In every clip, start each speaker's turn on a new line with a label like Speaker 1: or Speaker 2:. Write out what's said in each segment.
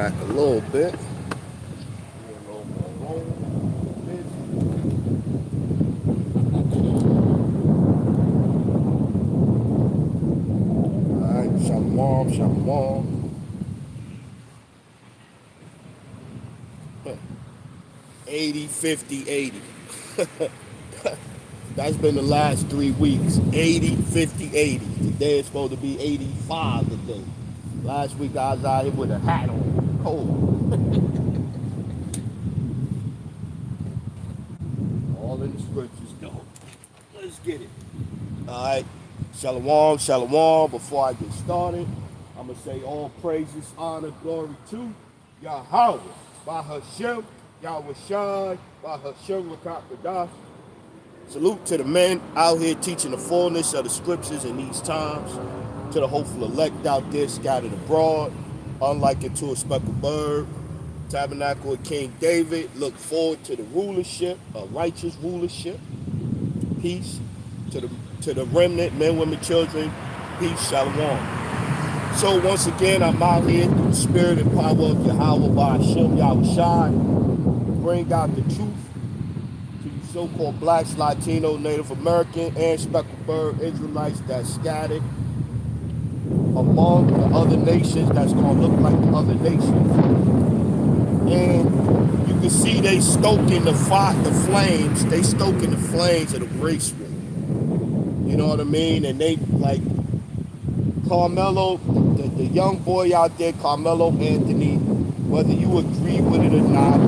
Speaker 1: back a little bit. A little more room. All right, shalom, shalom. 80, 50, 80. That's been the last 3 weeks. 80, 50, 80. Today is supposed to be 85 today. Last week I was out here with a hat on. Cold. All in the scriptures, though. Let's get it. All right. Shalom, shalom. Before I get started, I'm going to say all praises, honor, glory to Yahweh. By Hashem, Yahweh Shai, by Hashem, Rakakadah. Salute to the men out here teaching the fullness of the scriptures in these times. To the hopeful elect out there scattered abroad, unlike unto a speckled bird. Tabernacle of King David, look forward to the rulership, a righteous rulership. Peace to the remnant, men, women, children. Peace, shalom. So once again, I'm out here through the spirit and power of Yahweh by Hashem, Yahweh Shai, bring out the truth to you so-called blacks, Latino, Native American, and speckled bird Israelites that's scattered among the other nations that's going to look like the other nations. And you can see they stoking the flames. They stoking the flames of the race war. You know what I mean? And they, like, Carmelo, the young boy out there, Carmelo Anthony, whether you agree with it or not,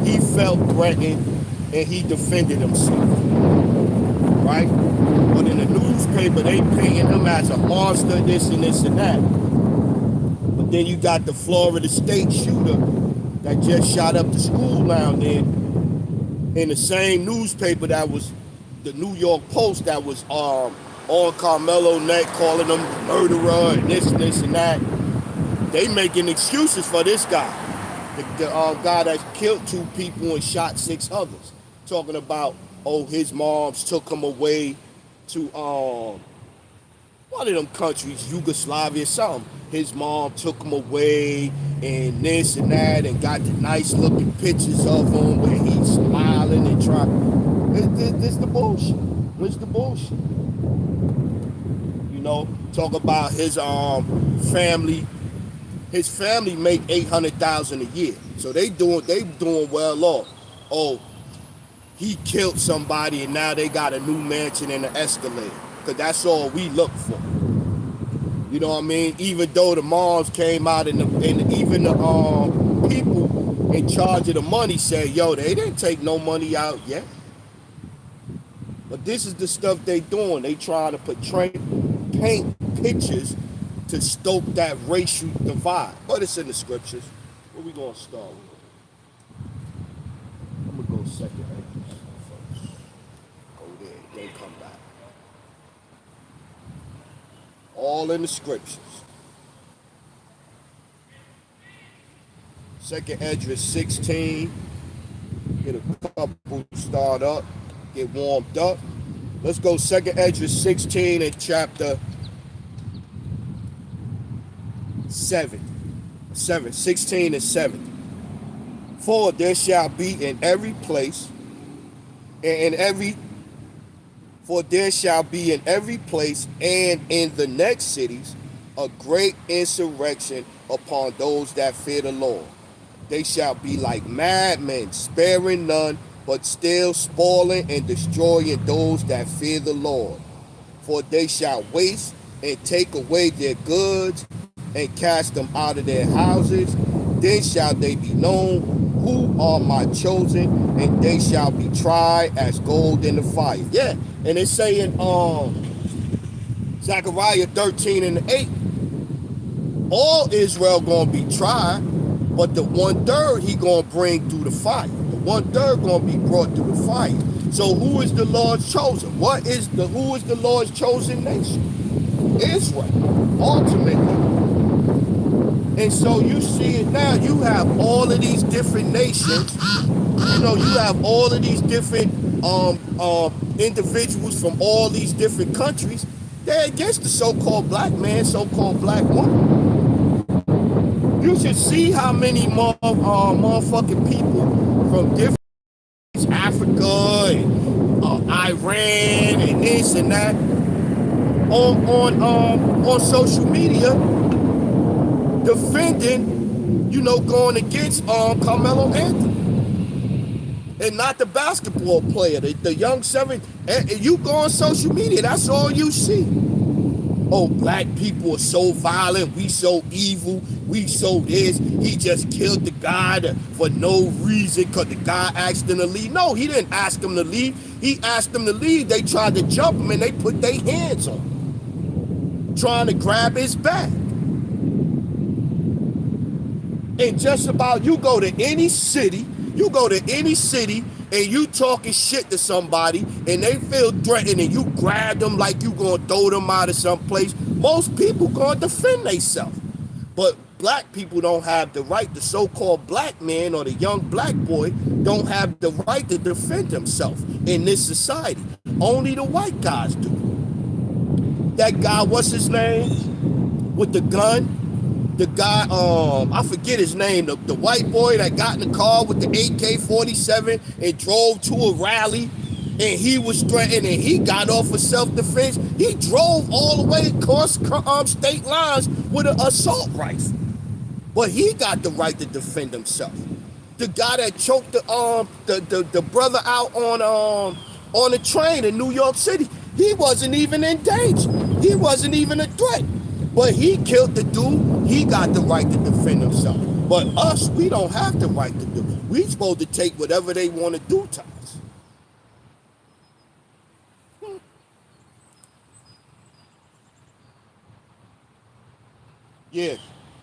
Speaker 1: he felt threatened and he defended himself. Right? But in the newspaper, they painting him as a monster, this and this and that. But then you got the Florida State shooter that just shot up the school down there in the same newspaper that was the New York Post that was on Carmelo neck, calling him murderer and this and that. They making excuses for this guy. The guy that killed 2 people and shot 6 others. Talking about, oh, his moms took him away to one of them countries, Yugoslavia, something. His mom took him away and this and that and got the nice looking pictures of him where he's smiling and trying. This the bullshit. What's the bullshit? You know, talk about his family. His family make $800,000 a year, so they doing well off. Oh, he killed somebody and now they got a new mansion and an Escalade. Because that's all we look for. You know what I mean? Even though the moms came out and even the people in charge of the money said, yo, they didn't take no money out yet. But this is the stuff they doing. They trying to paint pictures to stoke that racial divide. But it's in the scriptures. What we going to start with? I'm going to go second. They come back. All in the scriptures. Second Esdras 16. Get a couple start up. Get warmed up. Let's go Second Esdras 16 and chapter 16 and 7. For there shall be in every place and in the next cities a great insurrection upon those that fear the Lord. They shall be like madmen, sparing none, but still spoiling and destroying those that fear the Lord. For they shall waste and take away their goods and cast them out of their houses. Then shall they be known who are my chosen, and they shall be tried as gold in the fire. Yeah, and it's saying Zechariah 13 and 8, all Israel gonna be tried, but the 1/3 he gonna bring through the fire. The 1/3 gonna be brought through the fire. So who is the Lord's chosen? Who is the Lord's chosen nation? Israel, ultimately. And so you see it now. You have all of these different nations. You know, you have all of these different individuals from all these different countries. They're against the so-called black man, so-called black woman. You should see how many motherfucking people from different Africa and Iran and this and that on social media defending, going against Carmelo Anthony and not the basketball player, the young seven. And you go on social media, that's all you see. Oh, black people are so violent, we so evil, we so this. He just killed the guy for no reason because the guy asked him to leave. No, he didn't ask him to leave. He asked them to leave. They tried to jump him and they put their hands on him, trying to grab his back. And just about you go to any city and you talking shit to somebody and they feel threatened and you grab them like you gonna throw them out of some place, most people gonna defend themselves. But black people don't have the right, the so-called black man or the young black boy don't have the right to defend himself in this society. Only the white guys do. That guy, what's his name? With the gun? The guy, I forget his name, the white boy that got in the car with the AK-47 and drove to a rally and he was threatened and he got off for self-defense. He drove all the way across state lines with an assault rifle. But he got the right to defend himself. The guy that choked the brother out on the train in New York City, he wasn't even in danger. He wasn't even a threat. But he killed the dude. He got the right to defend himself. But us, we don't have the right to do it. We supposed to take whatever they want to do to us. Yeah.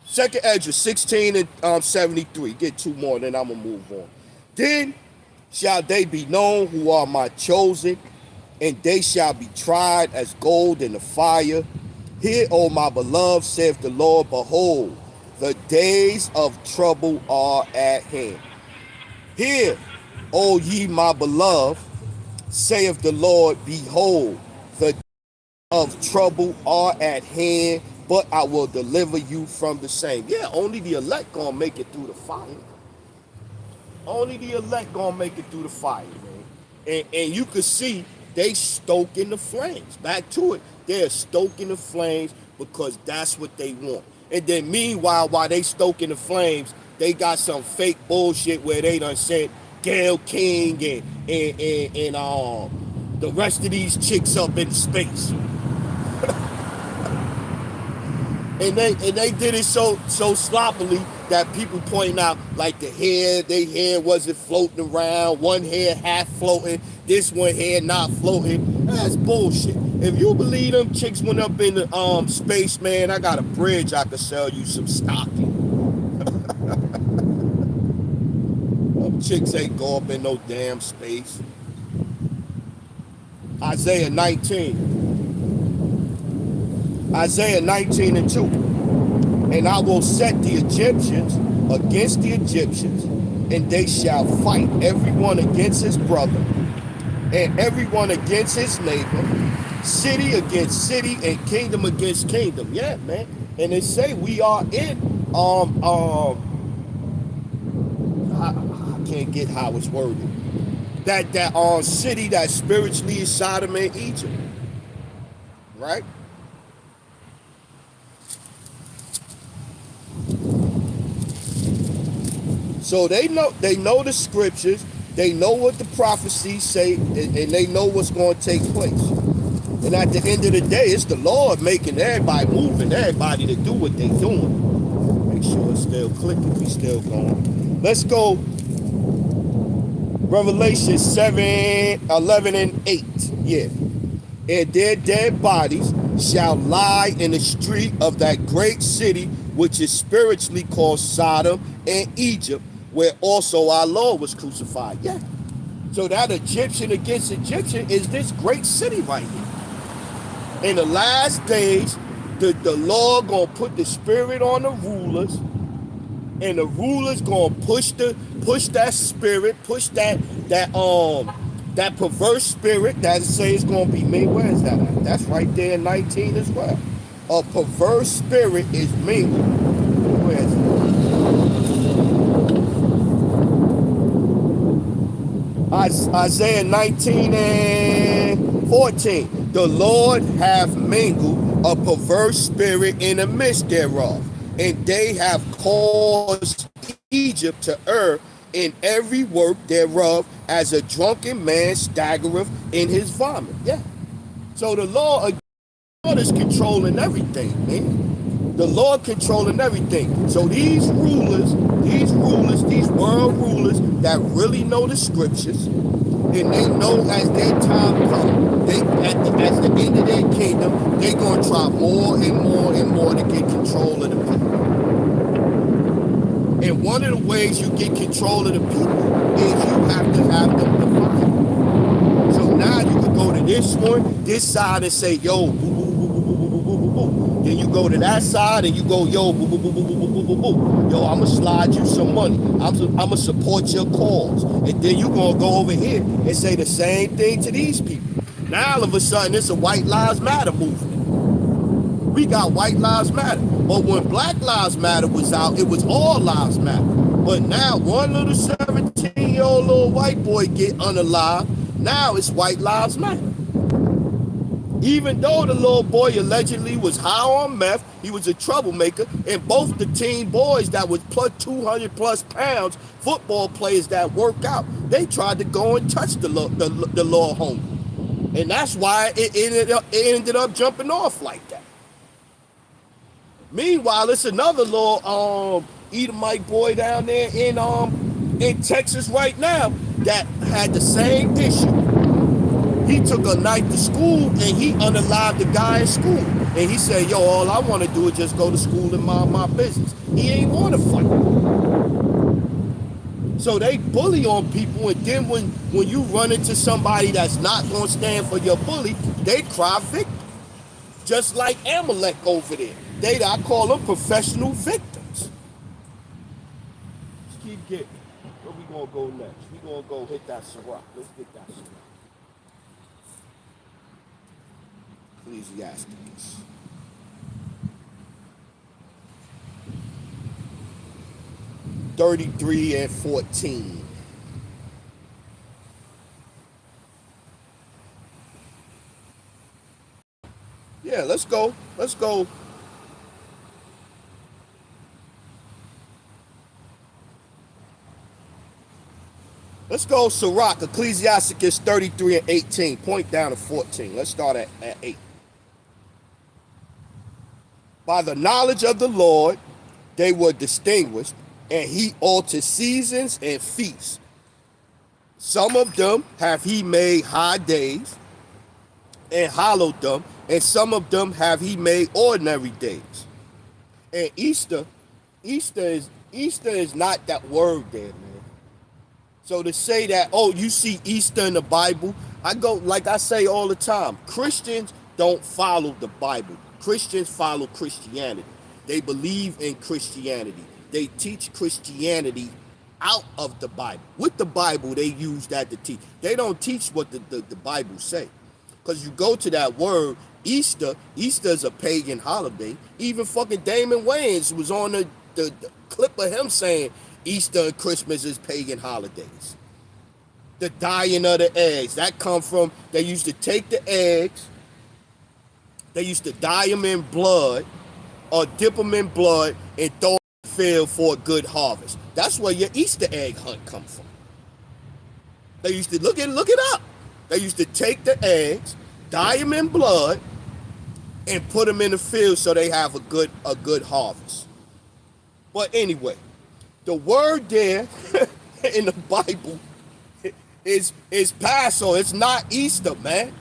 Speaker 1: Second Ezra 16 and 73. Get two more, then I'm going to move on. Then shall they be known who are my chosen, and they shall be tried as gold in the fire. Hear, O my beloved, saith the Lord, behold, the days of trouble are at hand. Hear, O ye my beloved, saith the Lord, behold, the days of trouble are at hand, but I will deliver you from the same. Yeah, only the elect gonna make it through the fire. Only the elect gonna make it through the fire, man. And you could see they stoking the flames. Back to it. They're stoking the flames because that's what they want. And then meanwhile, while they stoking the flames, they got some fake bullshit where they done sent Gail King and the rest of these chicks up in space. And they did it so sloppily that people pointing out like their hair wasn't floating around, one hair half floating, this one hair not floating. That's bullshit. If you believe them chicks went up in the space, man, I got a bridge I could sell you some stock in. Them chicks ain't go up in no damn space. Isaiah 19 and 2. And I will set the Egyptians against the Egyptians, and they shall fight, everyone against his brother, and everyone against his neighbor, city against city, and kingdom against kingdom. Yeah, man. And they say we are in I can't get how it's worded. That city that spiritually is Sodom and Egypt. Right? So they know the scriptures, they know what the prophecies say, and they know what's going to take place. And at the end of the day, it's the Lord making everybody moving, everybody to do what they're doing. Make sure it's still clicking, we still going. Let's go. Revelation 7, 11, and 8. Yeah. And their dead bodies shall lie in the street of that great city, which is spiritually called Sodom and Egypt, where also our Lord was crucified. Yeah. So that Egyptian against Egyptian is this great city right here. In the last days, the Lord gonna put the spirit on the rulers, and the rulers gonna push that spirit, push that perverse spirit that says gonna be made. Where is that at? That's right there in 19 as well. A perverse spirit is mingled. Where is it? Isaiah 19:14. The Lord hath mingled a perverse spirit in the midst thereof, and they have caused Egypt to err in every work thereof, as a drunken man staggereth in his vomit. Yeah. So the Lord is controlling everything, man. The Lord controlling everything. So these world rulers that really know the scriptures, and they know as their time comes, at the end of their kingdom, they're going to try more and more and more to get control of the people. And one of the ways you get control of the people is you have to have them divided. So now you can go to this one, this side, and say, yo, boo, boo, boo, boo, boo, boo, boo, boo, boo. Then you go to that side and you go, yo, boo, boo, boo, boo, boo, boo, boo, boo. Yo, I'm going to slide you some money. I'm going to support your cause. And then you're going to go over here and say the same thing to these people. Now, all of a sudden, it's a White Lives Matter movement. We got White Lives Matter. But when Black Lives Matter was out, it was all lives matter. But now one little 17-year-old little white boy get unalive. Now it's White Lives Matter. Even though the little boy allegedly was high on meth, he was a troublemaker, and both the teen boys that was plus 200 plus pounds, football players that work out, they tried to go and touch the little homie. And that's why it ended up jumping off like that. Meanwhile, it's another little Edomite boy down there in Texas right now that had the same issue. He took a knife to school and he unalived the guy in school. And he said, yo, all I want to do is just go to school and mind my business. He ain't want to fight. So they bully on people, and then when you run into somebody that's not going to stand for your bully, they cry victim. Just like Amalek over there. I call them professional victims. Let's keep getting. Where we going to go next? We going to go hit that Sirach. Let's get that Sirach. Ecclesiastes. (33:14). Yeah, let's go. Let's go. Let's go, Sirach, Ecclesiastes 33:18. Point down to 14. Let's start at 8. By the knowledge of the Lord, they were distinguished, and he altered seasons and feasts. Some of them have he made high days and hallowed them, and some of them have he made ordinary days. And Easter is not that word there, man. So to say that, oh, you see Easter in the Bible, like I say all the time, Christians don't follow the Bible. Christians follow Christianity. They believe in Christianity. They teach Christianity out of the Bible. With the Bible, they use that to teach. They don't teach what the Bible say. Because you go to that word, Easter is a pagan holiday. Even fucking Damon Wayans was on the clip of him saying Easter and Christmas is pagan holidays. The dyeing of the eggs, that come from, they used to take the eggs, they used to dye them in blood or dip them in blood and throw them in the field for a good harvest. That's where your Easter egg hunt comes from. They used to, look it up. They used to take the eggs, dye them in blood, and put them in the field so they have a good harvest. But anyway, the word there in the Bible is Passover. It's not Easter, man.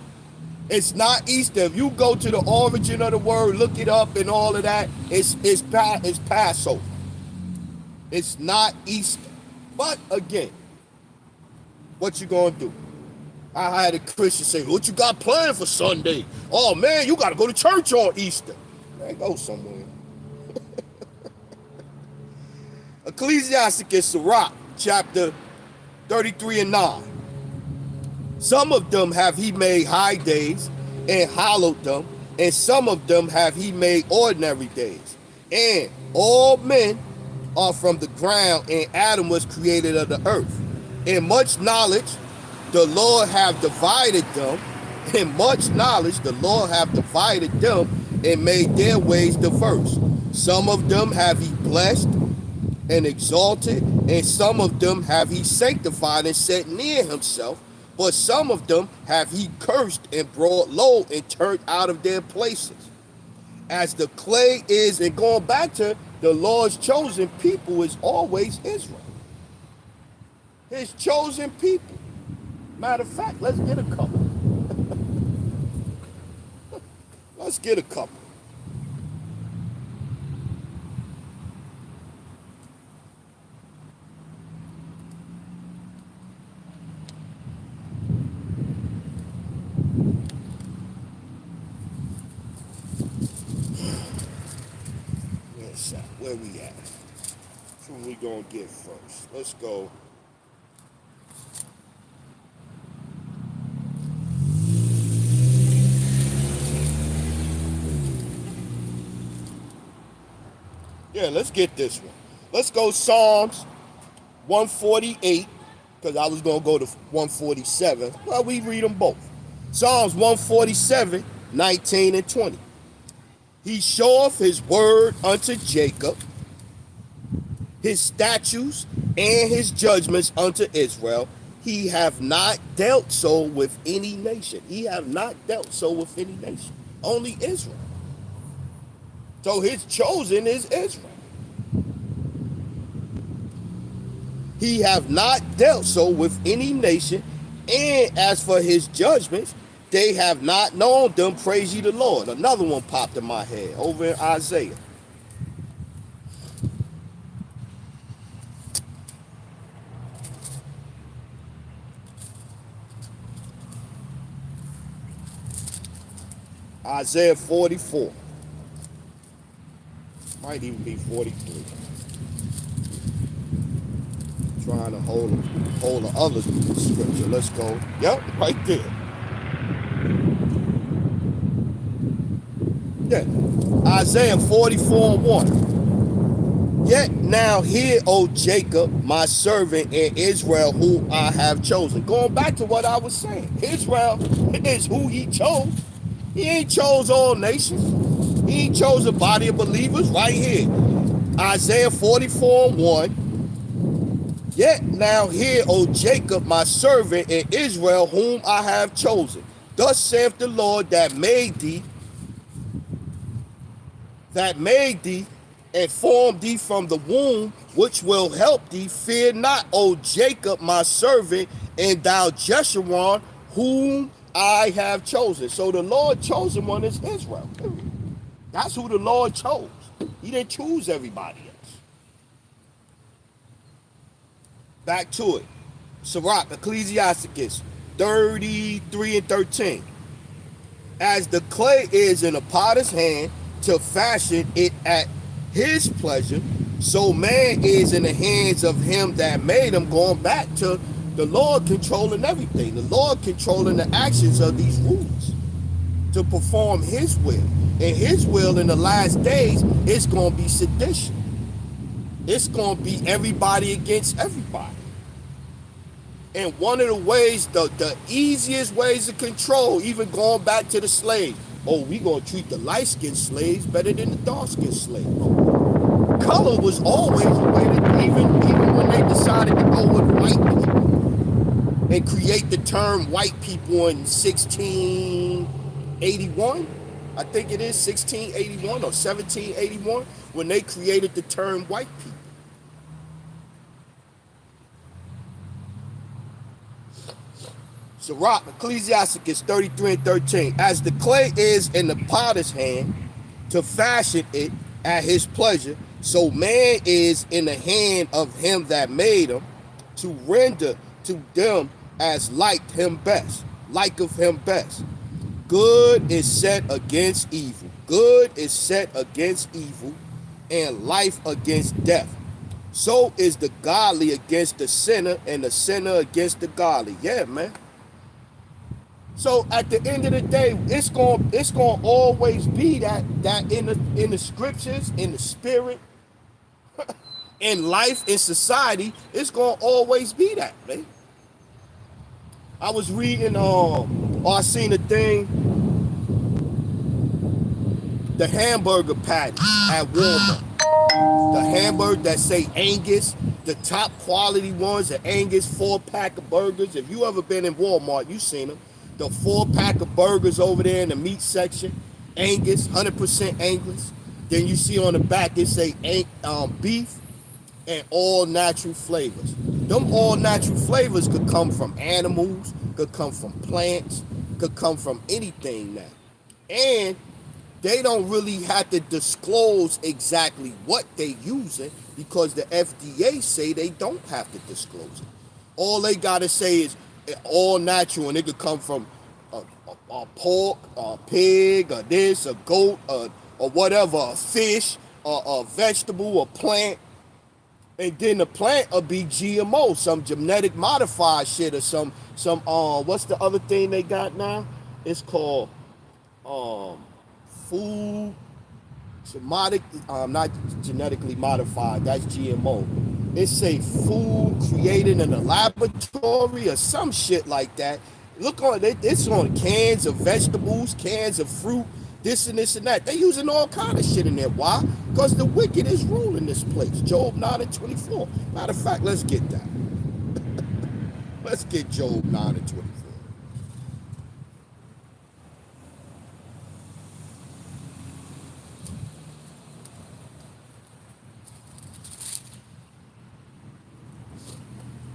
Speaker 1: It's not Easter. If you go to the origin of the word, look it up and all of that, it's Passover. It's not Easter. But again, what you gonna do? I had a Christian say, what you got planned for Sunday? Oh man, you gotta go to church on Easter. Man, go somewhere. Ecclesiastes Sirach, chapter 33:9. Some of them have he made high days and hallowed them, and some of them have he made ordinary days. And all men are from the ground, and Adam was created of the earth. And much knowledge the Lord have divided them, in much knowledge the Lord have divided them and made their ways diverse. Some of them have he blessed and exalted, and some of them have he sanctified and set near himself, but some of them have he cursed and brought low and turned out of their places. As the clay is, and going back to the Lord's chosen people is always Israel. His chosen people. Matter of fact, let's get a couple. Let's get a couple. Where we at? That's what we gonna get first. Let's go. Yeah, let's get this one. Let's go Psalms 148, because I was going to go to 147. Well, we read them both. Psalms 147, 19 and 20. He showeth his word unto Jacob, his statutes and his judgments unto Israel. He have not dealt so with any nation. He have not dealt so with any nation. Only Israel. So his chosen is Israel. He have not dealt so with any nation, and as for his judgments, they have not known them. Praise ye the Lord. Another one popped in my head over in Isaiah. Isaiah 44. Might even be 43. Trying to hold the other scripture. Let's go. Yep, right there. Yeah. Isaiah 44 and 1. Yet now hear, O Jacob, my servant, and Israel, who I have chosen. Going back to what I was saying. Israel is who he chose. He ain't chose all nations. He ain't chose a body of believers right here. Isaiah 44 and 1. Yet now hear, O Jacob, my servant, and Israel, whom I have chosen. Thus saith the Lord that made thee, and formed thee from the womb, which will help thee. Fear not, O Jacob, my servant, and thou Jeshurun, whom I have chosen. So the Lord chosen one is Israel. That's who the Lord chose. He didn't choose everybody else. Back to it. Sirach, Ecclesiasticus 33 and 13. As the clay is in a potter's hand to fashion it at his pleasure, so man is in the hands of him that made him. Going back to the Lord controlling everything. The Lord controlling the actions of these rulers to perform his will. And his will in the last days is going to be sedition. It's going to be everybody against everybody. And one of the ways, the easiest ways to control, even going back to the slaves. Oh, we going to treat the light-skinned slaves better than the dark-skinned slaves. Oh, color was always a way to, even when they decided to go with white people and create the term white people in 1681. I think it is 1681 or 1781 when they created the term white people. Sirach, Ecclesiasticus 33 and 13. As the clay is in the potter's hand to fashion it at his pleasure, so man is in the hand of him that made him to render to them as liketh him best. Good is set against evil. Good is set against evil, and life against death. So is the godly against the sinner, and the sinner against the godly. Yeah, man. So at the end of the day, it's going always be that in the scriptures, in the spirit, in life, in society, it's going to always be that, man. I was reading, I seen a thing, the hamburger patty at Walmart. The hamburger that say Angus, the top quality ones, the Angus 4-pack of burgers. If you ever been in Walmart, you seen them. The 4-pack of burgers over there in the meat section, Angus, 100% Angus. Then you see on the back it say beef and all natural flavors. Them all natural flavors could come from animals, could come from plants, could come from anything now. And they don't really have to disclose exactly what they using because the FDA say they don't have to disclose it. All they gotta say is all natural, and it could come from a pork, a pig, or this, a goat, or whatever, a fish, a vegetable, a plant. And then the plant will be GMO, some genetic modified shit, or some what's the other thing they got now? It's called food not genetically modified, that's GMO. It say food created in a laboratory or some shit like that. Look on it, it's on cans of vegetables, cans of fruit, this and this and that. They using all kind of shit in there. Why? Because the wicked is ruling this place. Job 9:24. Matter of fact, let's get that. Let's get Job 9:24.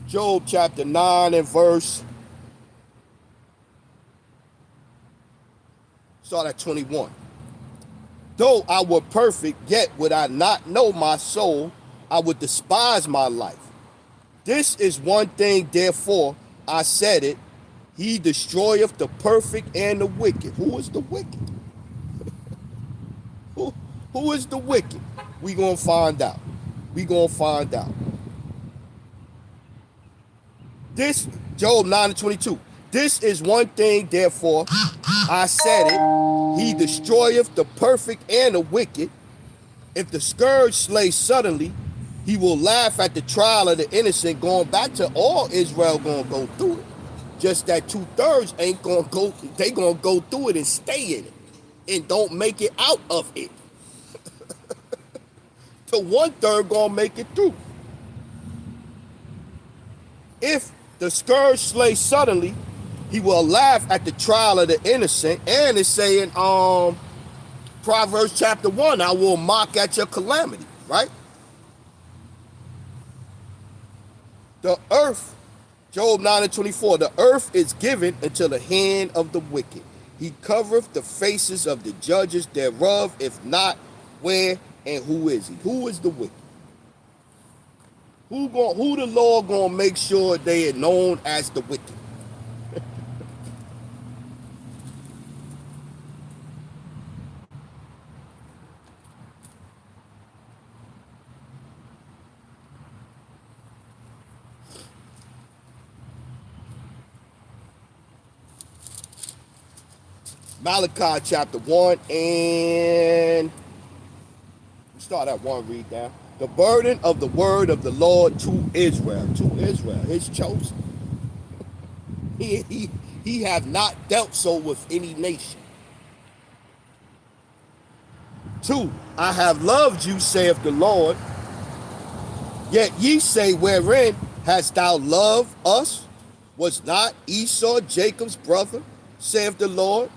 Speaker 1: Job chapter 9 and verse, start at 21. Though I were perfect, yet would I not know my soul. I would despise my life. This is one thing, therefore, I said it. He destroyeth the perfect and the wicked. Who is the wicked? Who is the wicked? We gonna find out. We gonna find out. This, Job 9:22. This is one thing, therefore, I said it. He destroyeth the perfect and the wicked. If the scourge slay suddenly, he will laugh at the trial of the innocent. Going back to all Israel gonna go through it. Just that 2/3 ain't gonna go, they gonna go through it and stay in it. And don't make it out of it. The 1/3 gonna make it through. If the scourge slay suddenly, he will laugh at the trial of the innocent. And it's saying, Proverbs chapter 1, I will mock at your calamity, right? The earth, Job 9:24, the earth is given into the hand of the wicked. He covereth the faces of the judges thereof. If not, where and who is he? Who is the wicked? Who the Lord gonna make sure they are known as the wicked? Malachi chapter 1 and start at 1, read down. The burden of the word of the Lord to Israel, his chosen. He have not dealt so with any nation. 2, I have loved you, saith the Lord. Yet ye say, wherein hast thou loved us? Was not Esau Jacob's brother, saith the Lord?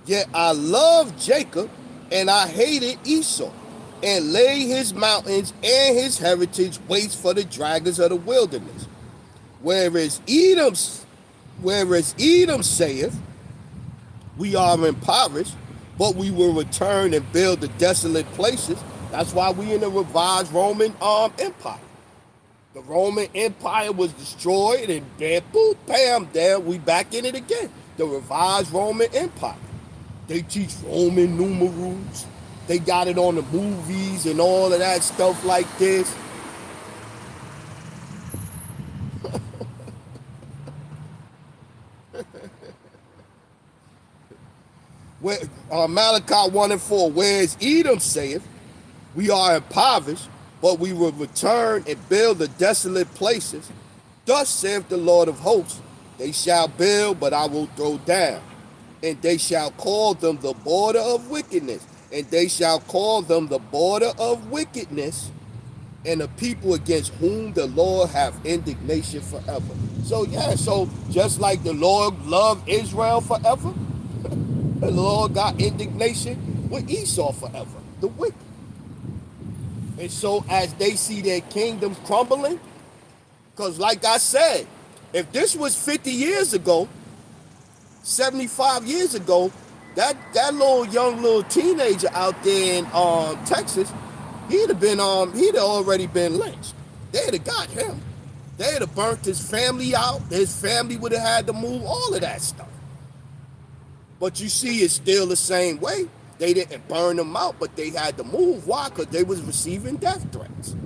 Speaker 1: Yet I loved Jacob, and I hated Esau, and lay his mountains and his heritage waste for the dragons of the wilderness. Whereas Edom saith, we are impoverished, but we will return and build the desolate places. That's why we in the revived Roman Empire. The Roman Empire was destroyed, and then boom, bam, there we back in it again. The revived Roman Empire. They teach Roman numerals. They got it on the movies and all of that stuff like this. Where, Malachi 1 and 4, whereas Edom saith, we are impoverished, but we will return and build the desolate places. Thus saith the Lord of hosts, They shall build, but I will throw down. And they shall call them the border of wickedness. And they shall call them the border of wickedness, and a people against whom the Lord have indignation forever. So yeah, so just like the Lord loved Israel forever, the Lord got indignation with Esau forever, the wicked. And so as they see their kingdoms crumbling, because like I said, if this was 50 years ago, 75 years ago, that little teenager out there in Texas, he'd have already been lynched. They'd have got him. They'd have burnt his family out. His family would have had to move, all of that stuff. But you see, it's still the same way. They didn't burn them out, but they had to move. Why? Because they was receiving death threats.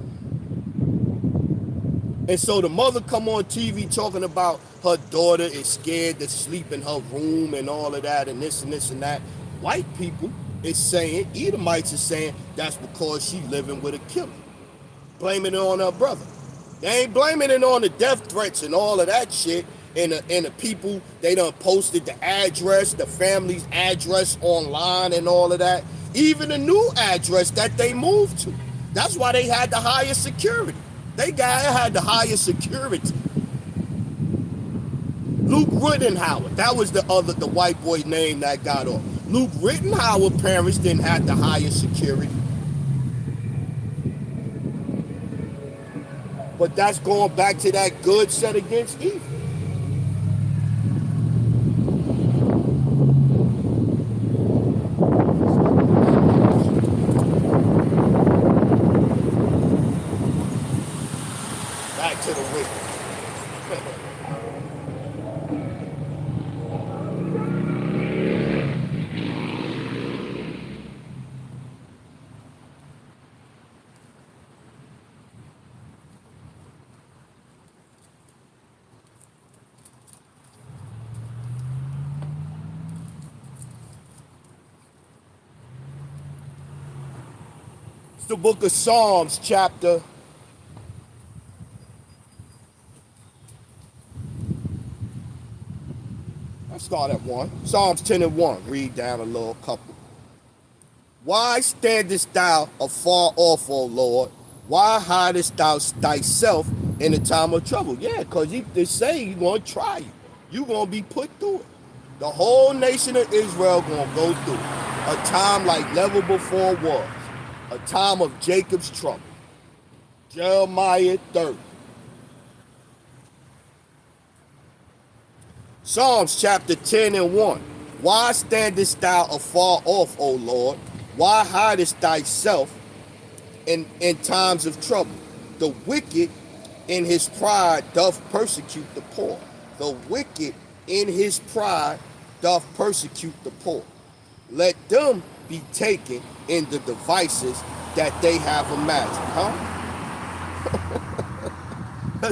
Speaker 1: And so the mother come on TV talking about her daughter is scared to sleep in her room and all of that and this and this and that. White people is saying, Edomites is saying, that's because she living with a killer. Blaming it on her brother. They ain't blaming it on the death threats and all of that shit. And the people, they done posted the address, the family's address online and all of that. Even the new address that they moved to. That's why they had the highest security. They had the highest security. Luke Rittenhauer, that was the white boy name that got off. Luke Rittenhauer parents didn't have the highest security. But that's going back to that good set against evil. Back to the wicked. It's the book of Psalms, chapter. I start at 1. Psalms 10 and 1. Read down a little couple. Why standest thou afar off, O Lord? Why hidest thou thyself in the time of trouble? Yeah, because they say he's going to try you. You're going to be put through it. The whole nation of Israel going to go through a time like never before was. A time of Jacob's trouble. Jeremiah 30. Psalms chapter 10 and 1. Why standest thou afar off, O Lord? Why hidest thyself in times of trouble? The wicked in his pride doth persecute the poor. The wicked in his pride doth persecute the poor. Let them be taken in the devices that they have imagined.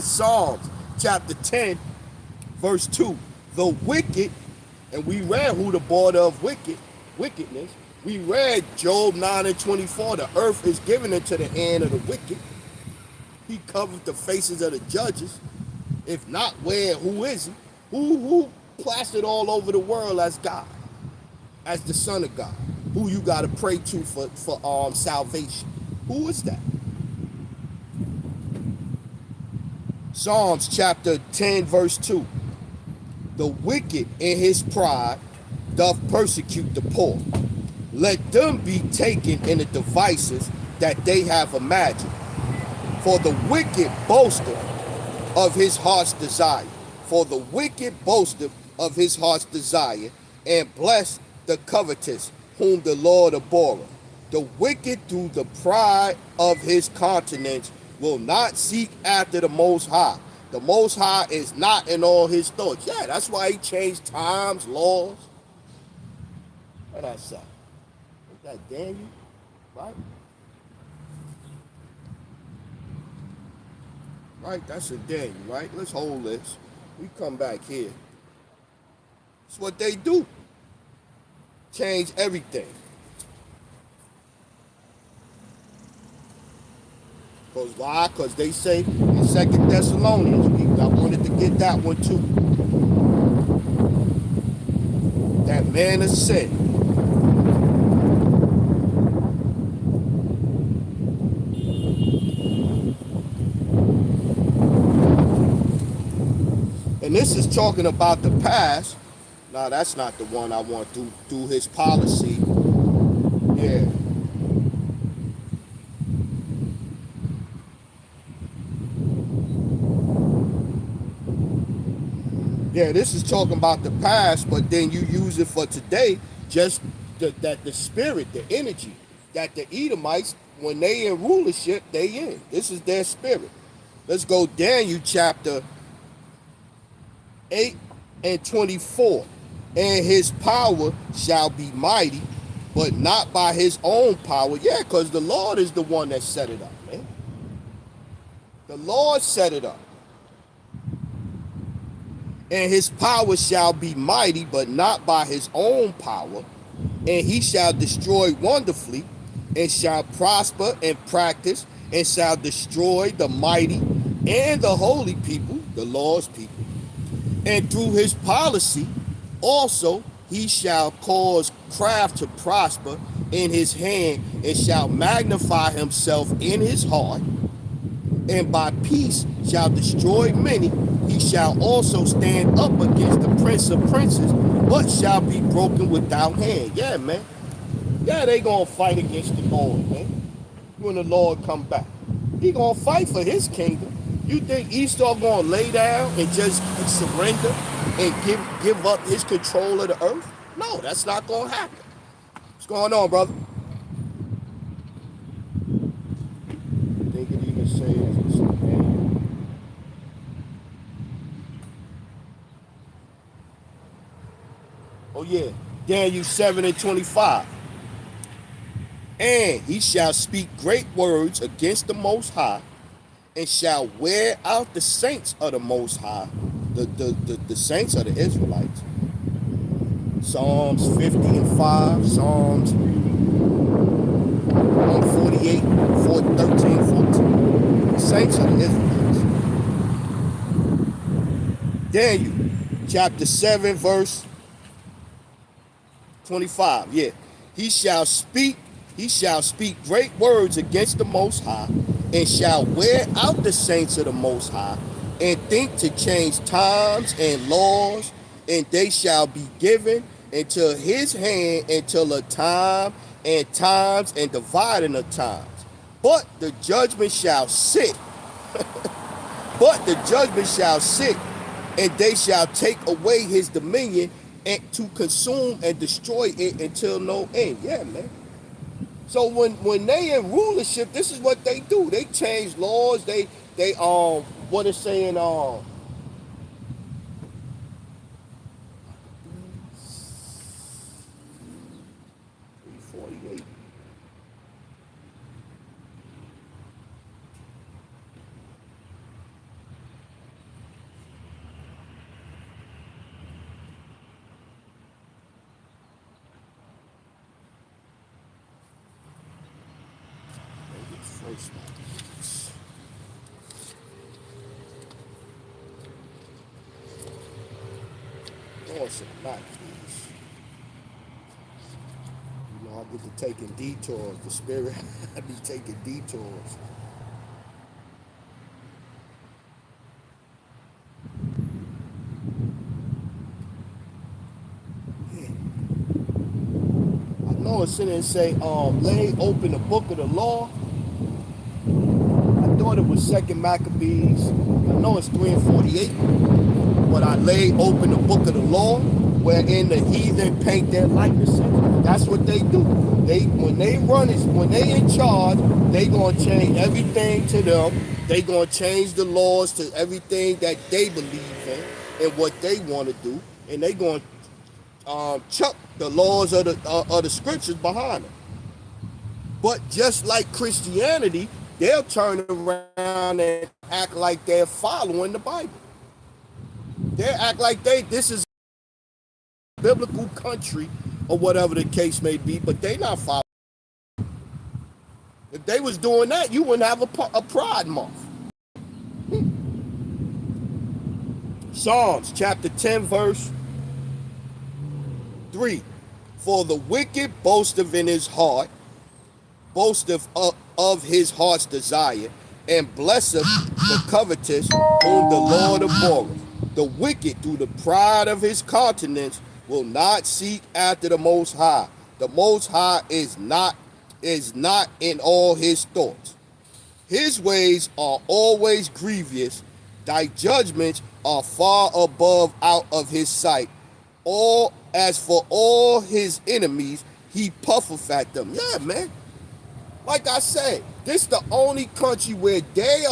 Speaker 1: Psalms chapter 10, verse 2. The wicked, and we read who the border of wickedness. We read Job 9 and 24. The earth is given into the hand of the wicked. He covered the faces of the judges. If not, where? Who is he? Who plastered all over the world as God, as the Son of God? Who you got to pray to for salvation? Who is that? Psalms chapter 10, verse 2. The wicked in his pride doth persecute the poor. Let them be taken in the devices that they have imagined. For the wicked boasteth of his heart's desire. For the wicked boasteth of his heart's desire, and bless the covetous, whom the Lord abhorreth. The wicked through the pride of his countenance will not seek after the Most High. The Most High is not in all his thoughts. Yeah, that's why he changed times, laws. What I say? Is that Daniel? Right? Right, that's a Daniel, right? Let's hold this. We come back here. That's what they do. Change everything. Because why? Because they say in 2 Thessalonians, I wanted to get that one too. that man of sin. And this is talking about the past. No, that's not the one I want to do his policy. Yeah. Yeah, this is talking about the past, but then you use it for today, just that the spirit, the energy, that the Edomites, when they in rulership, they in. This is their spirit. Let's go Daniel chapter 8 and 24. And his power shall be mighty, but not by his own power. Yeah, because the Lord is the one that set it up, man. The Lord set it up. And his power shall be mighty, but not by his own power. And he shall destroy wonderfully, and shall prosper and practice, and shall destroy the mighty and the holy people, the Lord's people. And through his policy also he shall cause craft to prosper in his hand, and shall magnify himself in his heart, and by peace shall destroy many. He shall also stand up against the prince of princes, but shall be broken without hand. Yeah, man. Yeah, they gonna fight against the Lord, man. When the Lord come back, he gonna fight for his kingdom. You think Esau gonna lay down and just surrender and give up his control of the earth? No, that's not gonna happen. What's going on, brother? I think it even says something. Oh yeah, Daniel 7 and 25. And he shall speak great words against the Most High, and shall wear out the saints of the Most High, the saints of the Israelites. Psalms 50 and 5, Psalms 148, 13, 14. The saints of the Israelites. Daniel chapter 7, verse 25. Yeah. He shall speak great words against the Most High, and shall wear out the saints of the Most High, and think to change times and laws, and they shall be given into his hand until a time and times and dividing of times. But the judgment shall sit. But the judgment shall sit, and they shall take away his dominion, and to consume and destroy it until no end. Yeah, man. So when they in rulership, this is what they do. They change laws. They what it's saying 348. Awesome, not please. You know, I get to taking detours. The spirit, I be taking detours. Yeah. I know it's sitting and say, lay open the book of the law. I thought it was 2nd Maccabees. I know it's 3 and 48. But I lay open the book of the law, wherein the heathen paint their likenesses. That's what they do. When they in charge, they gonna change everything to them. They gonna change the laws to everything that they believe in and what they want to do, and they gonna chuck the laws of the scriptures behind them. But just like Christianity, they'll turn around and act like they're following the Bible. They act like this is a biblical country or whatever the case may be, but they not following. If they was doing that, you wouldn't have a Pride Month. Psalms chapter 10, verse 3. For the wicked boasteth in his heart, boasteth of his heart's desire, and blesseth the covetous whom the Lord abhorreth. The wicked, through the pride of his countenance, will not seek after the Most High. The Most High is not in all his thoughts. His ways are always grievous. Thy judgments are far above out of his sight. All as for all his enemies, he puffeth at them. Yeah, man. Like I said, this is the only country where they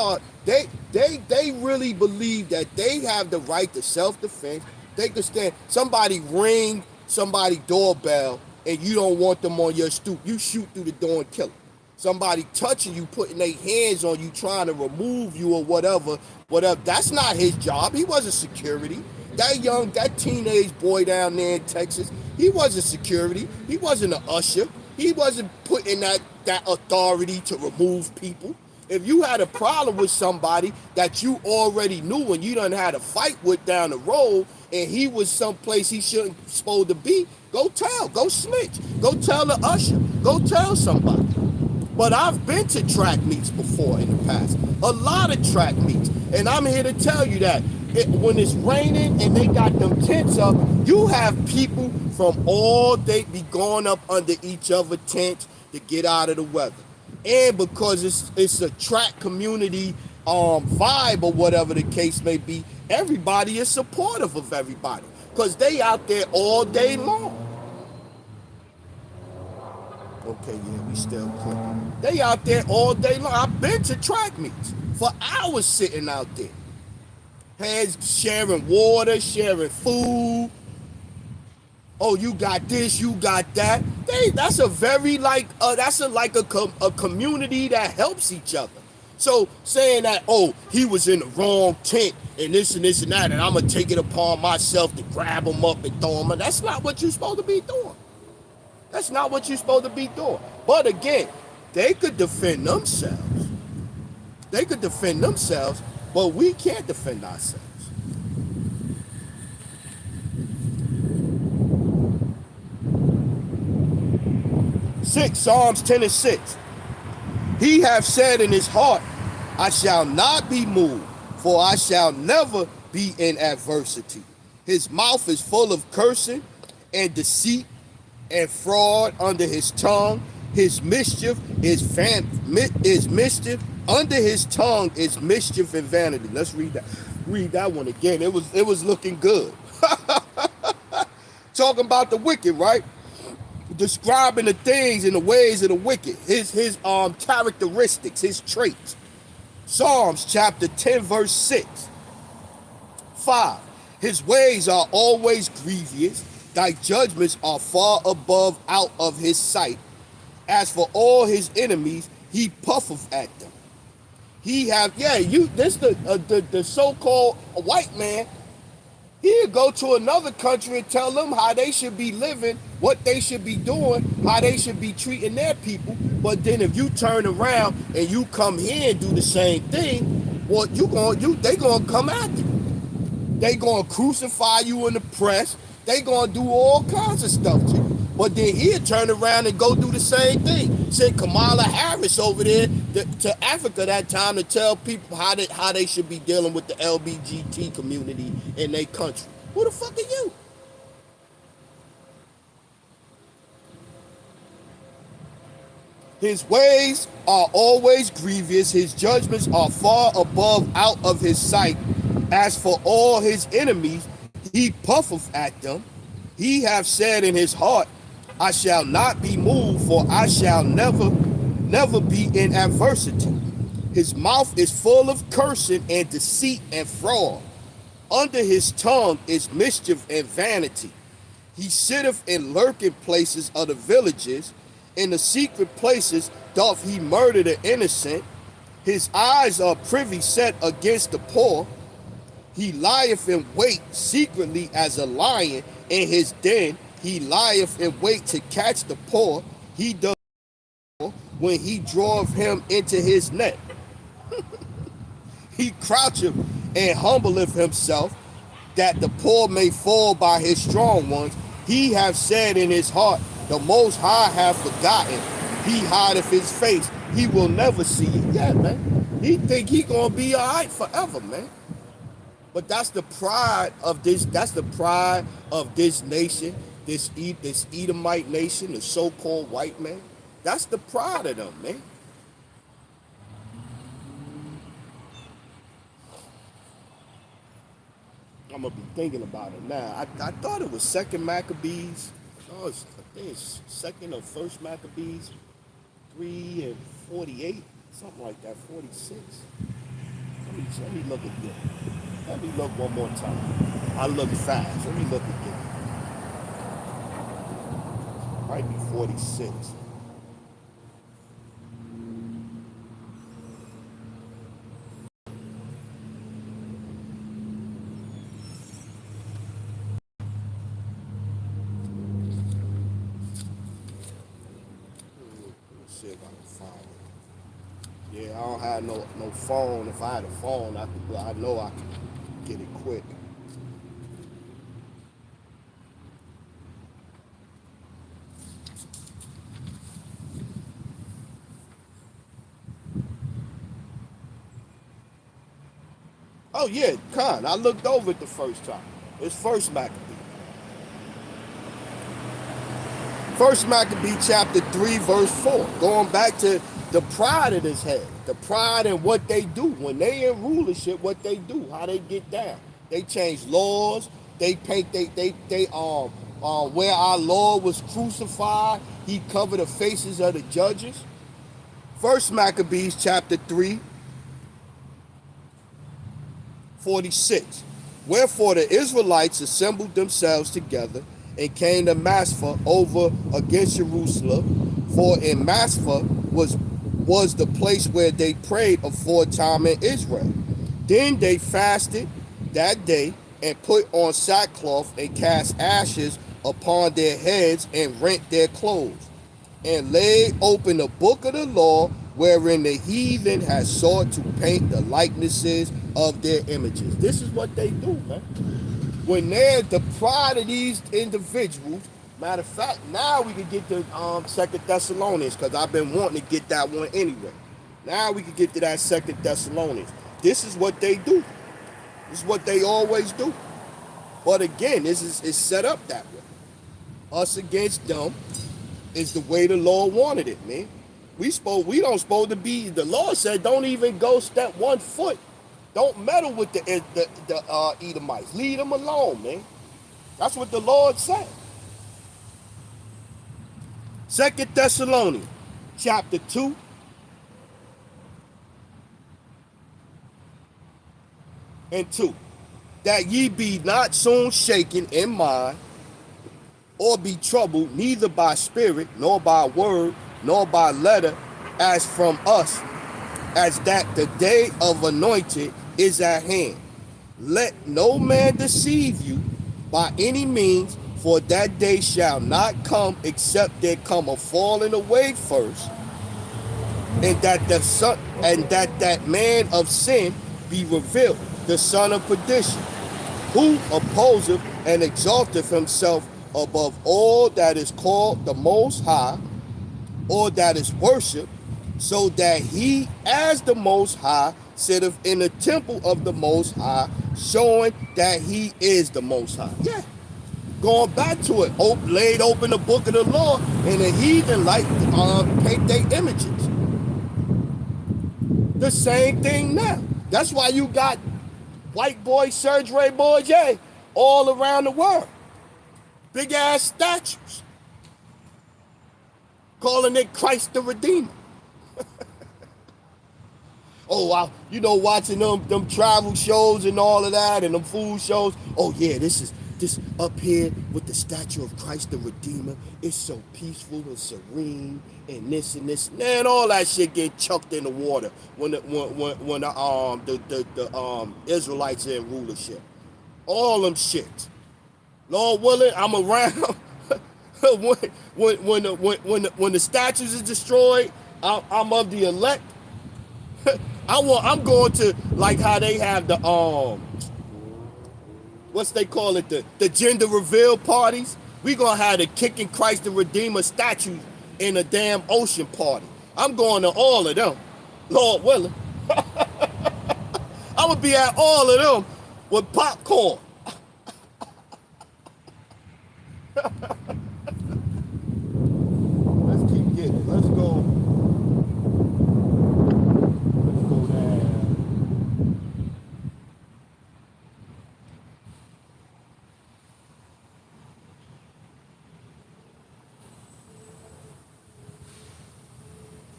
Speaker 1: really believe that they have the right to self-defense. They could stand, somebody ring somebody doorbell and you don't want them on your stoop, you shoot through the door and kill them. Somebody touching you, putting their hands on you, trying to remove you or whatever, that's not his job. He wasn't security. That teenage boy down there in Texas, he wasn't security. He wasn't an usher. He wasn't putting that authority to remove people. If you had a problem with somebody that you already knew and you done had a fight with down the road, and he was someplace he shouldn't supposed to be, go snitch, go tell the usher, go tell somebody. But I've been to track meets before in the past, a lot of track meets, and I'm here to tell you that when it's raining and they got them tents up, you have people from all day be going up under each other tents to get out of the weather. And because it's a track community vibe or whatever the case may be, everybody is supportive of everybody because they out there all day long. Okay, yeah, we still clicking. They out there all day long. I've been to track meets for hours sitting out there. Hands sharing water, sharing food. Oh, you got this, you got that. That's a very a community that helps each other. So saying that, oh, he was in the wrong tent and this and this and that, and I'm gonna take it upon myself to grab him up and throw him. That's not what you're supposed to be doing. That's not what you're supposed to be doing. But again, they could defend themselves. They could defend themselves, but we can't defend ourselves. Psalms 10 and 6. He hath said in his heart, I shall not be moved, for I shall never be in adversity. His mouth is full of cursing and deceit and fraud under his tongue. His mischief is mischief. Under his tongue is mischief and vanity. Let's read that. Read that one again. It was looking good. Talking about the wicked, right? Describing the things and the ways of the wicked, his characteristics, his traits. Psalms chapter 10 verse 6. 5. His ways are always grievous. Thy judgments are far above out of his sight. As for all his enemies, he puffeth at them. He have, the so-called white man, he'll go to another country and tell them how they should be living, what they should be doing, how they should be treating their people. But then if you turn around and you come here and do the same thing, well, they gonna come at you. They gonna crucify you in the press. They gonna do all kinds of stuff to you. But then he'll turn around and go do the same thing. Send Kamala Harris over there to Africa that time to tell people how they should be dealing with the LGBT community in their country. Who the fuck are you? His ways are always grievous. His judgments are far above out of his sight. As for all his enemies, he puffeth at them. He hath said in his heart, I shall not be moved, for I shall never be in adversity. His mouth is full of cursing and deceit and fraud. Under his tongue is mischief and vanity. He sitteth in lurking places of the villages. In the secret places doth he murder the innocent. His eyes are privy set against the poor. He lieth in wait secretly as a lion. In his den he lieth in wait to catch the poor. He doth when he draweth him into his net. He croucheth and humbleth himself, that the poor may fall by his strong ones. He have said in his heart, the Most High have forgotten. He hideth his face. He will never see it. Yeah, man. He think he gonna be all right forever, man. But that's the pride of this. That's the pride of this nation, this Edomite nation, the so-called white man. That's the pride of them, man. I'm gonna be thinking about it now. I thought it was Second Maccabees. No, I think it's Second or First Maccabees, 3:48, something like that, 46. Let me look again. Let me look one more time. I look fast. Let me look again. Might be 46. Let's see if I can find it. Yeah, I don't have no phone. If I had a phone, I know I could get it quick. Oh yeah, Khan. I looked over it the first time. It's First Maccabee. First Maccabee chapter 3, verse 4. Going back to the pride of this head. The pride in what they do. When they in rulership, what they do, how they get down. They change laws. They paint where our Lord was crucified, he covered the faces of the judges. First Maccabees chapter 3, 46. Wherefore the Israelites assembled themselves together and came to Maspha over against Jerusalem, for in Maspha was the place where they prayed aforetime in Israel. Then they fasted that day and put on sackcloth and cast ashes upon their heads and rent their clothes, and laid open the book of the law, wherein the heathen had sought to paint the likenesses of their images. This is what they do, man. When they're the pride of these individuals, matter of fact, now we can get to Second Thessalonians, because I've been wanting to get that one anyway. Now we can get to that Second Thessalonians. This is what they do. This is what they always do. But again, this is set up that way. Us against them is the way the Lord wanted it, man. We don't supposed to be. The Lord said, don't even go step 1 foot. Don't meddle with the Edomites. Leave them alone, man. That's what the Lord said. Second Thessalonians, chapter 2, and 2. That ye be not soon shaken in mind, or be troubled, neither by spirit, nor by word, nor by letter, as from us, as that the day of anointed is at hand. Let no man deceive you by any means, for that day shall not come except there come a falling away first, and that the son, and that man of sin be revealed, the son of perdition, who opposeth and exalteth himself above all that is called the Most High, or that is worshipped, so that he, as the Most High, sitteth in the temple of the Most High, showing that he is the Most High. Yeah. Going back to it, laid open the book of the law, and the heathen like paint their images. The same thing now. That's why you got white boy surgery boys, yeah, all around the world. Big ass statues. Calling it Christ the Redeemer. Oh, watching them travel shows and all of that, and them food shows. Oh yeah, this up here with the statue of Christ the Redeemer. It's so peaceful and serene, and this and this. Man, all that shit get chucked in the water when the Israelites are in rulership. All them shit. Lord willing, I'm around. when the statues is destroyed, I'm of the elect. I'm going to, like how they have the what's they call it, the gender reveal parties. We gonna have the kicking Christ the Redeemer statues in a damn ocean party. I'm going to all of them, Lord willing. I'm gonna be at all of them with popcorn. Let's keep getting. Let's go. Let's go there.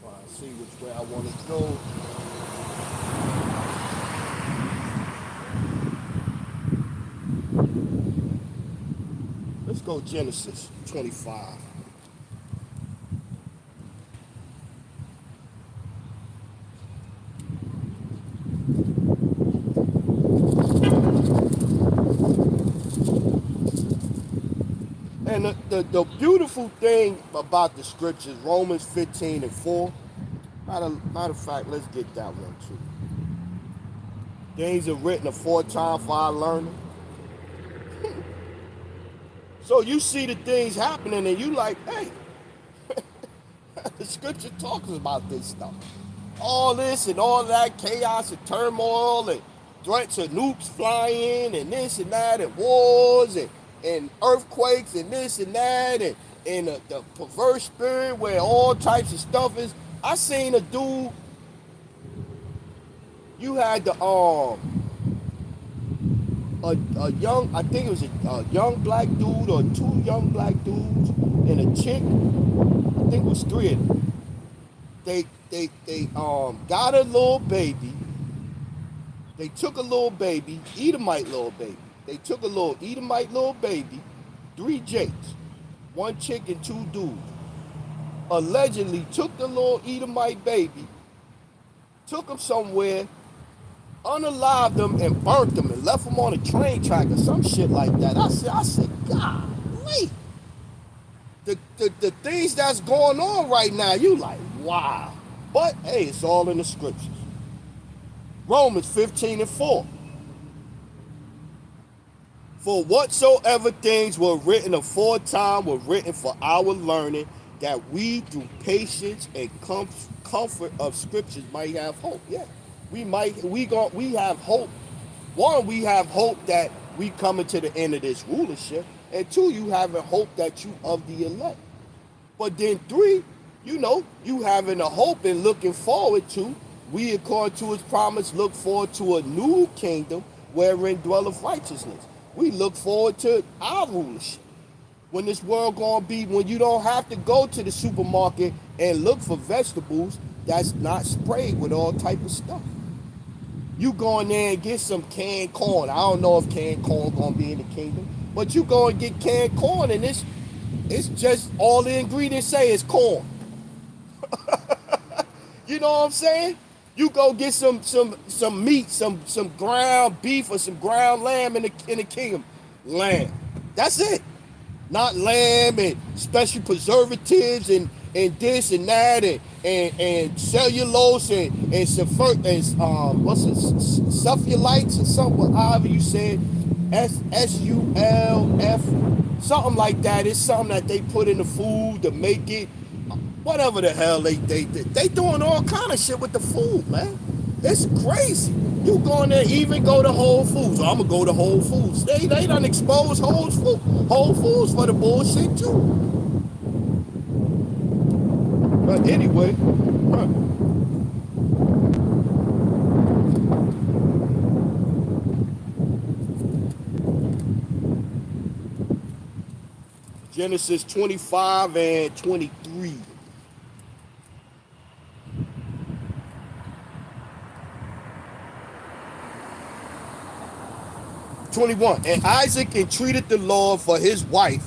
Speaker 1: Try to see which way I want to go. Let's go Genesis 25. And the beautiful thing about the scriptures, Romans 15 and 4, matter of fact, let's get that one too. Things are written aforetime for our learning. So you see the things happening and you like, hey, the scripture talks about this stuff. All this and all that chaos and turmoil and threats of nukes flying and this and that and wars and earthquakes and this and that and the perverse spirit where all types of stuff is. I seen a dude, you had the a young, I think it was a young black dude or two young black dudes and a chick. I think it was three of them. They got a little baby. They took a little baby, Edomite little baby. They took a little Edomite little baby, 3 jakes, 1 chick and 2 dudes. Allegedly took the little Edomite baby, took him somewhere, unalived them and burnt them and left them on a train track or some shit like that. I said, golly. The things that's going on right now, you like, wow. But hey, it's all in the scriptures. Romans 15 and 4. For whatsoever things were written aforetime were written for our learning, that we through patience and comfort of scriptures might have hope. Yeah. We have hope. One, we have hope that we coming to the end of this rulership. And 2, you having hope that you of the elect. But then 3, you having a hope and looking forward to, we according to his promise, look forward to a new kingdom wherein dwelleth righteousness. We look forward to our rulership. When this world gonna be, when you don't have to go to the supermarket and look for vegetables that's not sprayed with all type of stuff. You go in there and get some canned corn. I don't know if canned corn gonna be in the kingdom, but you go and get canned corn and it's just all the ingredients say is corn. You know what I'm saying? You go get some meat, some ground beef or some ground lamb in the kingdom. Lamb. That's it. Not lamb and special preservatives and this and that and cellulose and sulfulites or something, however you said, SULF, something like that. It's something that they put in the food to make it, whatever the hell they doing all kind of shit with the food, man. It's crazy. You go in there, even go to Whole Foods. I'm gonna go to Whole Foods. They done expose Whole Foods for the bullshit too. But anyway, Genesis 25 and 23. And Isaac entreated the Lord for his wife.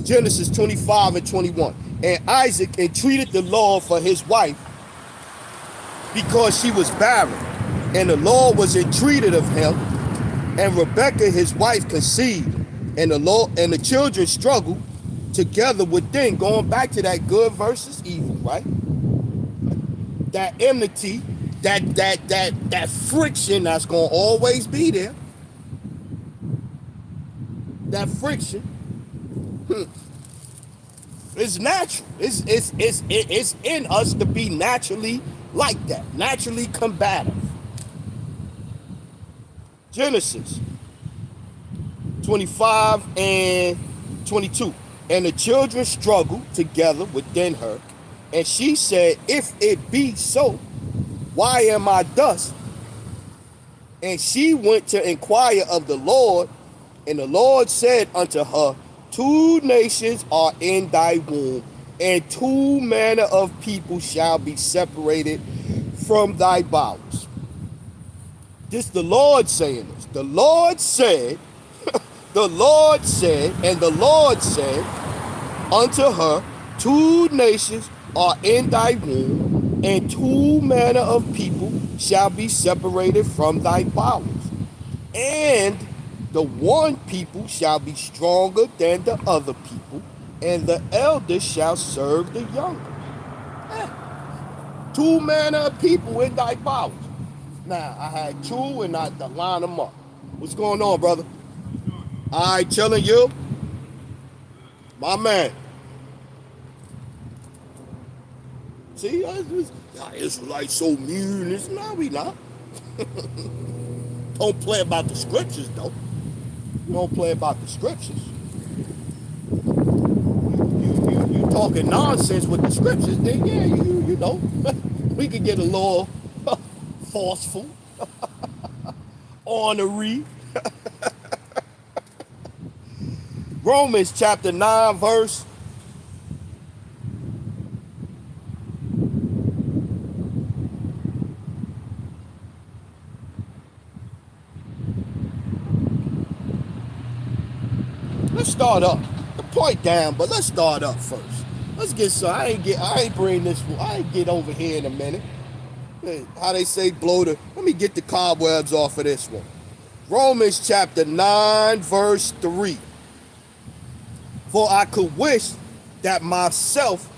Speaker 1: Genesis 25 and 21. And Isaac entreated the Lord for his wife because she was barren. And the Lord was entreated of him. And Rebekah his wife conceived. And the children struggled together within. Going back to that good versus evil, right? That enmity, that friction that's gonna always be there. That friction. It's natural. It's in us to be naturally like that, naturally combative. Genesis 25 and 22. And the children struggled together within her. And she said, if it be so, why am I thus? And she went to inquire of the Lord. And the Lord said unto her, two nations are in thy womb, and two manner of people shall be separated from thy bowels. This the Lord saying this. The Lord said, the Lord said, and the Lord said unto her, two nations are in thy womb, and two manner of people shall be separated from thy bowels. And the one people shall be stronger than the other people, and the elder shall serve the younger. Eh, two manner of people in thy bowels. Now, I had two and I to line them up. What's going on, brother? All right, chilling you? My man. See, y'all Israelites so mean. No, we not. Don't play about the scriptures, though. You don't play about the scriptures. You talking nonsense with the scriptures, then yeah, you know, we could get a little forceful, ornery. Romans chapter 9, verse. Let's start up. The point down, but let's start up first. Let's get some. I ain't bring this. I ain't get over here in a minute. How they say blow the. Let me get the cobwebs off of this one. Romans chapter 9, verse 3. For I could wish that myself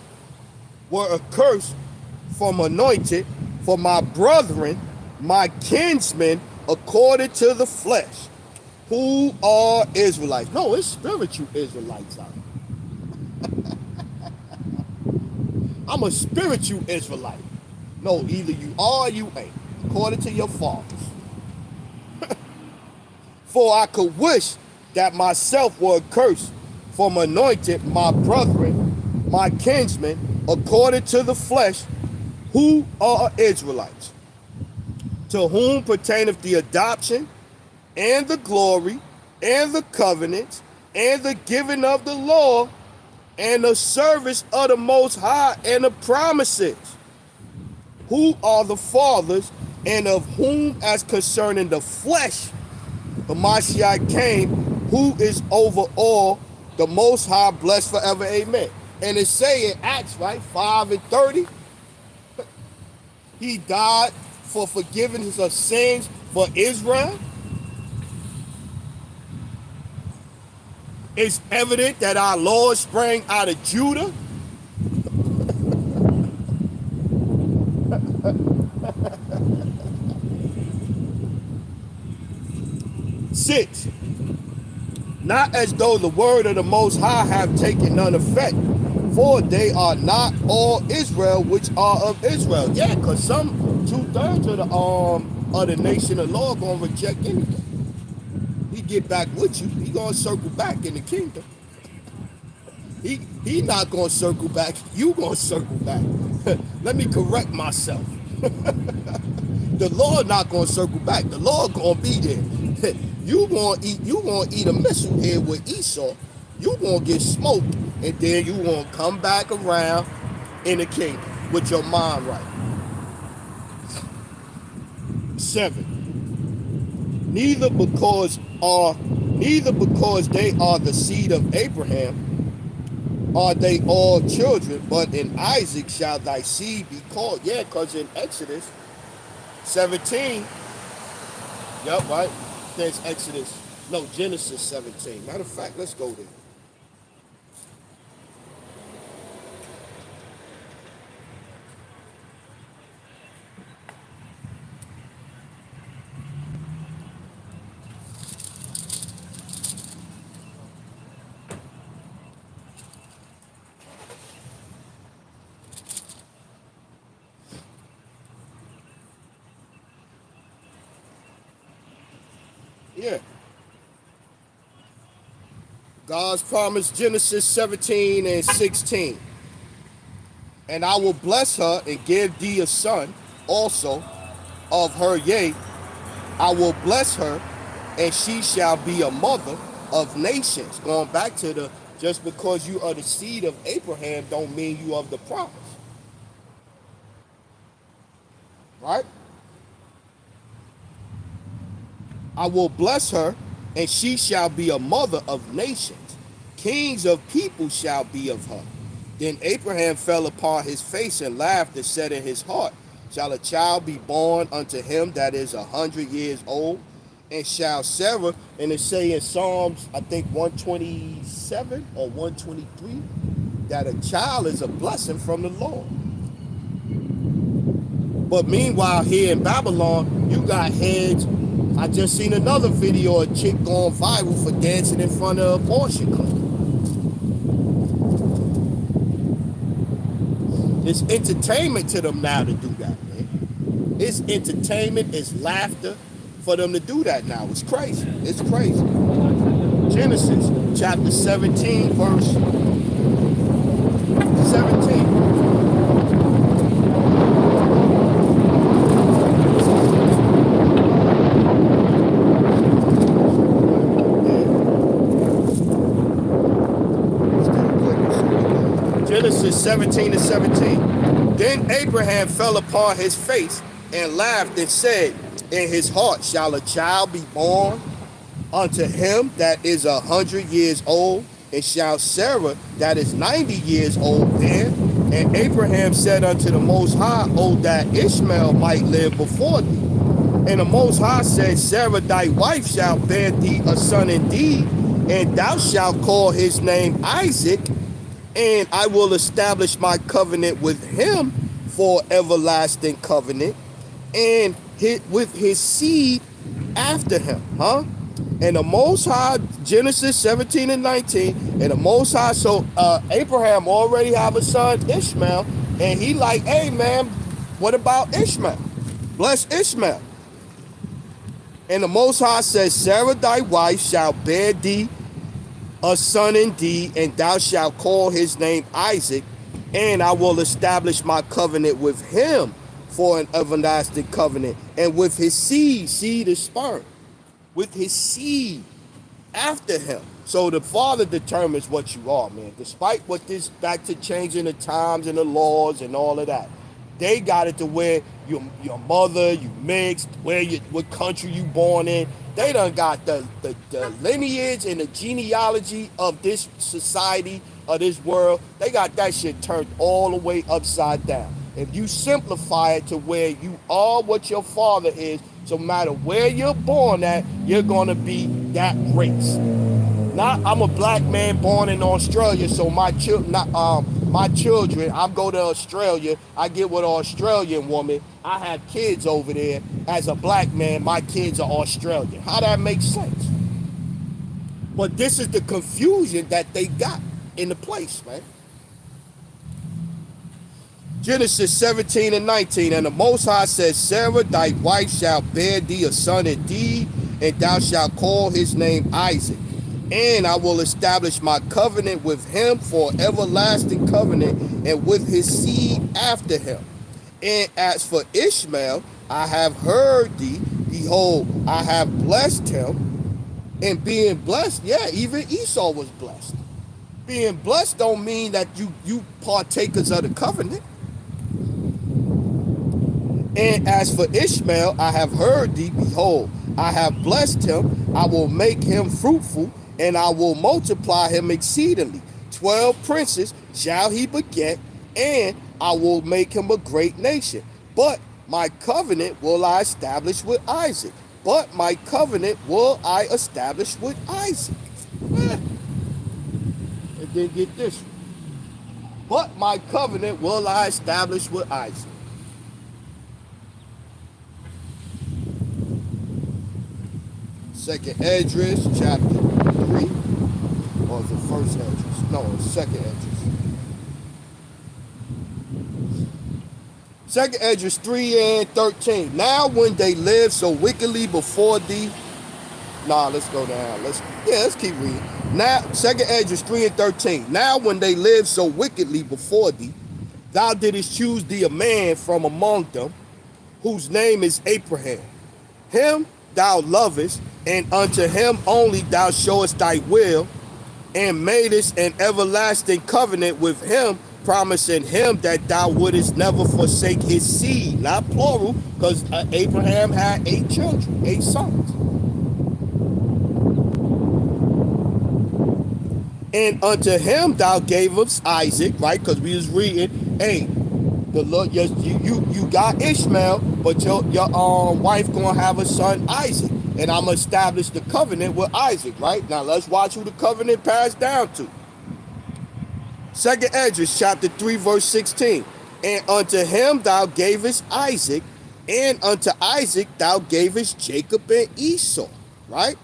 Speaker 1: were accursed from anointed for my brethren, my kinsmen, according to the flesh, who are Israelites. No, it's spiritual Israelites out. I'm a spiritual Israelite. No, either you are or you ain't, according to your fathers. For I could wish that myself were accursed from anointed my brethren, my kinsmen, according to the flesh, who are Israelites, to whom pertaineth the adoption, and the glory, and the covenants, and the giving of the law, and the service of the Most High, and the promises, who are the fathers, and of whom as concerning the flesh, the Mashiach came, who is over all, the Most High, blessed forever, amen. And it say in Acts, right, 5 and 30, he died for forgiveness of sins for Israel. It's evident that our Lord sprang out of Judah. Six, not as though the word of the Most High have taken none effect, for they are not all Israel which are of Israel. Yeah, because some 2/3 of the nation of the Lord gonna reject anything. He get back with you. He gonna circle back in the kingdom. He not gonna circle back. You gonna circle back. Let me correct myself. The Lord not gonna circle back. The Lord gonna be there. You gonna eat a missile here with Esau. You gonna get smoked, and then you gonna come back around in the kingdom with your mind right. 7. Neither because they are the seed of Abraham are they all children, but in Isaac shall thy seed be called. Yeah, because in Exodus 17, yep, right? There's Exodus, no, Genesis 17. Matter of fact, let's go there. Yeah. God's promise, Genesis 17 and 16. And I will bless her and give thee a son also of her, yea, I will bless her, and she shall be a mother of nations. Going back to the, just because you are the seed of Abraham don't mean you of the promise. Right? I will bless her, and she shall be a mother of nations. Kings of people shall be of her. Then Abraham fell upon his face and laughed and said in his heart, shall a child be born unto him that is 100 years old? And shall Sarah, and it say in Psalms, I think 127 or 123, that a child is a blessing from the Lord. But meanwhile, here in Babylon, you got heads. I just seen another video of a chick going viral for dancing in front of an abortion clinic. It's entertainment to them now to do that, man. It's entertainment, it's laughter for them to do that now. It's crazy. It's crazy. Genesis chapter 17, verse 17. Genesis 17 and 17. Then Abraham fell upon his face and laughed and said, in his heart, shall a child be born unto him that is 100 years old? And shall Sarah that is 90 years old bear? And Abraham said unto the Most High, oh, that Ishmael might live before thee. And the Most High said, Sarah thy wife shall bear thee a son indeed, and thou shalt call his name Isaac, and I will establish my covenant with him for everlasting covenant, and with his seed after him. And the Most High, Genesis 17 and 19, and the Most High, so Abraham already have a son, Ishmael, and he like, hey man, what about Ishmael? Bless Ishmael. And the Most High says, Sarah thy wife shall bear thee a son indeed, and thou shalt call his name Isaac, and I will establish my covenant with him for an everlasting covenant, and with his seed is sperm, with his seed after him. So the Father determines what you are, man. Despite what this, back to changing the times and the laws and all of that, they got it to where your mother, you mixed, what country you born in. They done got the lineage and the genealogy of this society, of this world. They got that shit turned all the way upside down. If you simplify it to where you are what your father is, so no matter where you're born at, you're gonna be that race. Not, I'm a black man born in Australia, so my children, I go to Australia, I get with an Australian woman, I have kids over there. As a black man, my kids are Australian. How that makes sense? But this is the confusion that they got in the place, man. Genesis 17 and 19, and the Most High says, Sarah thy wife shall bear thee a son indeed, and thou shalt call his name Isaac. And I will establish my covenant with him for everlasting covenant, and with his seed after him. And as for Ishmael, I have heard thee. Behold, I have blessed him. And being blessed, yeah, even Esau was blessed. Being blessed don't mean that you partakers of the covenant. And as for Ishmael, I have heard thee. Behold, I have blessed him. I will make him fruitful, and I will multiply him exceedingly. 12 princes shall he beget, and I will make him a great nation. But my covenant will I establish with Isaac. But my covenant will I establish with Isaac. And then get this one. But my covenant will I establish with Isaac. Second Esdras, chapter 3. Or is it first Esdras? No, it's second Esdras. Second Esdras 3 and 13. Now when they lived so wickedly before thee, Nah, let's go down. Let's keep reading. Now, second Esdras 3 and 13. Now when they lived so wickedly before thee, thou didst choose thee a man from among them, whose name is Abraham. Him thou lovest, and unto him only thou showest thy will, and madest an everlasting covenant with him, promising him that thou wouldest never forsake his seed. Not plural, because Abraham had 8 children, 8 sons. And unto him thou gavest Isaac, right? Because we was reading, hey, the Lord, you got Ishmael, but your wife gonna have a son Isaac, and I'm gonna establish the covenant with Isaac, right? Now let's watch who the covenant passed down to. Second Esdras chapter 3 verse 16. And unto him thou gavest Isaac, and unto Isaac thou gavest Jacob and Esau, right?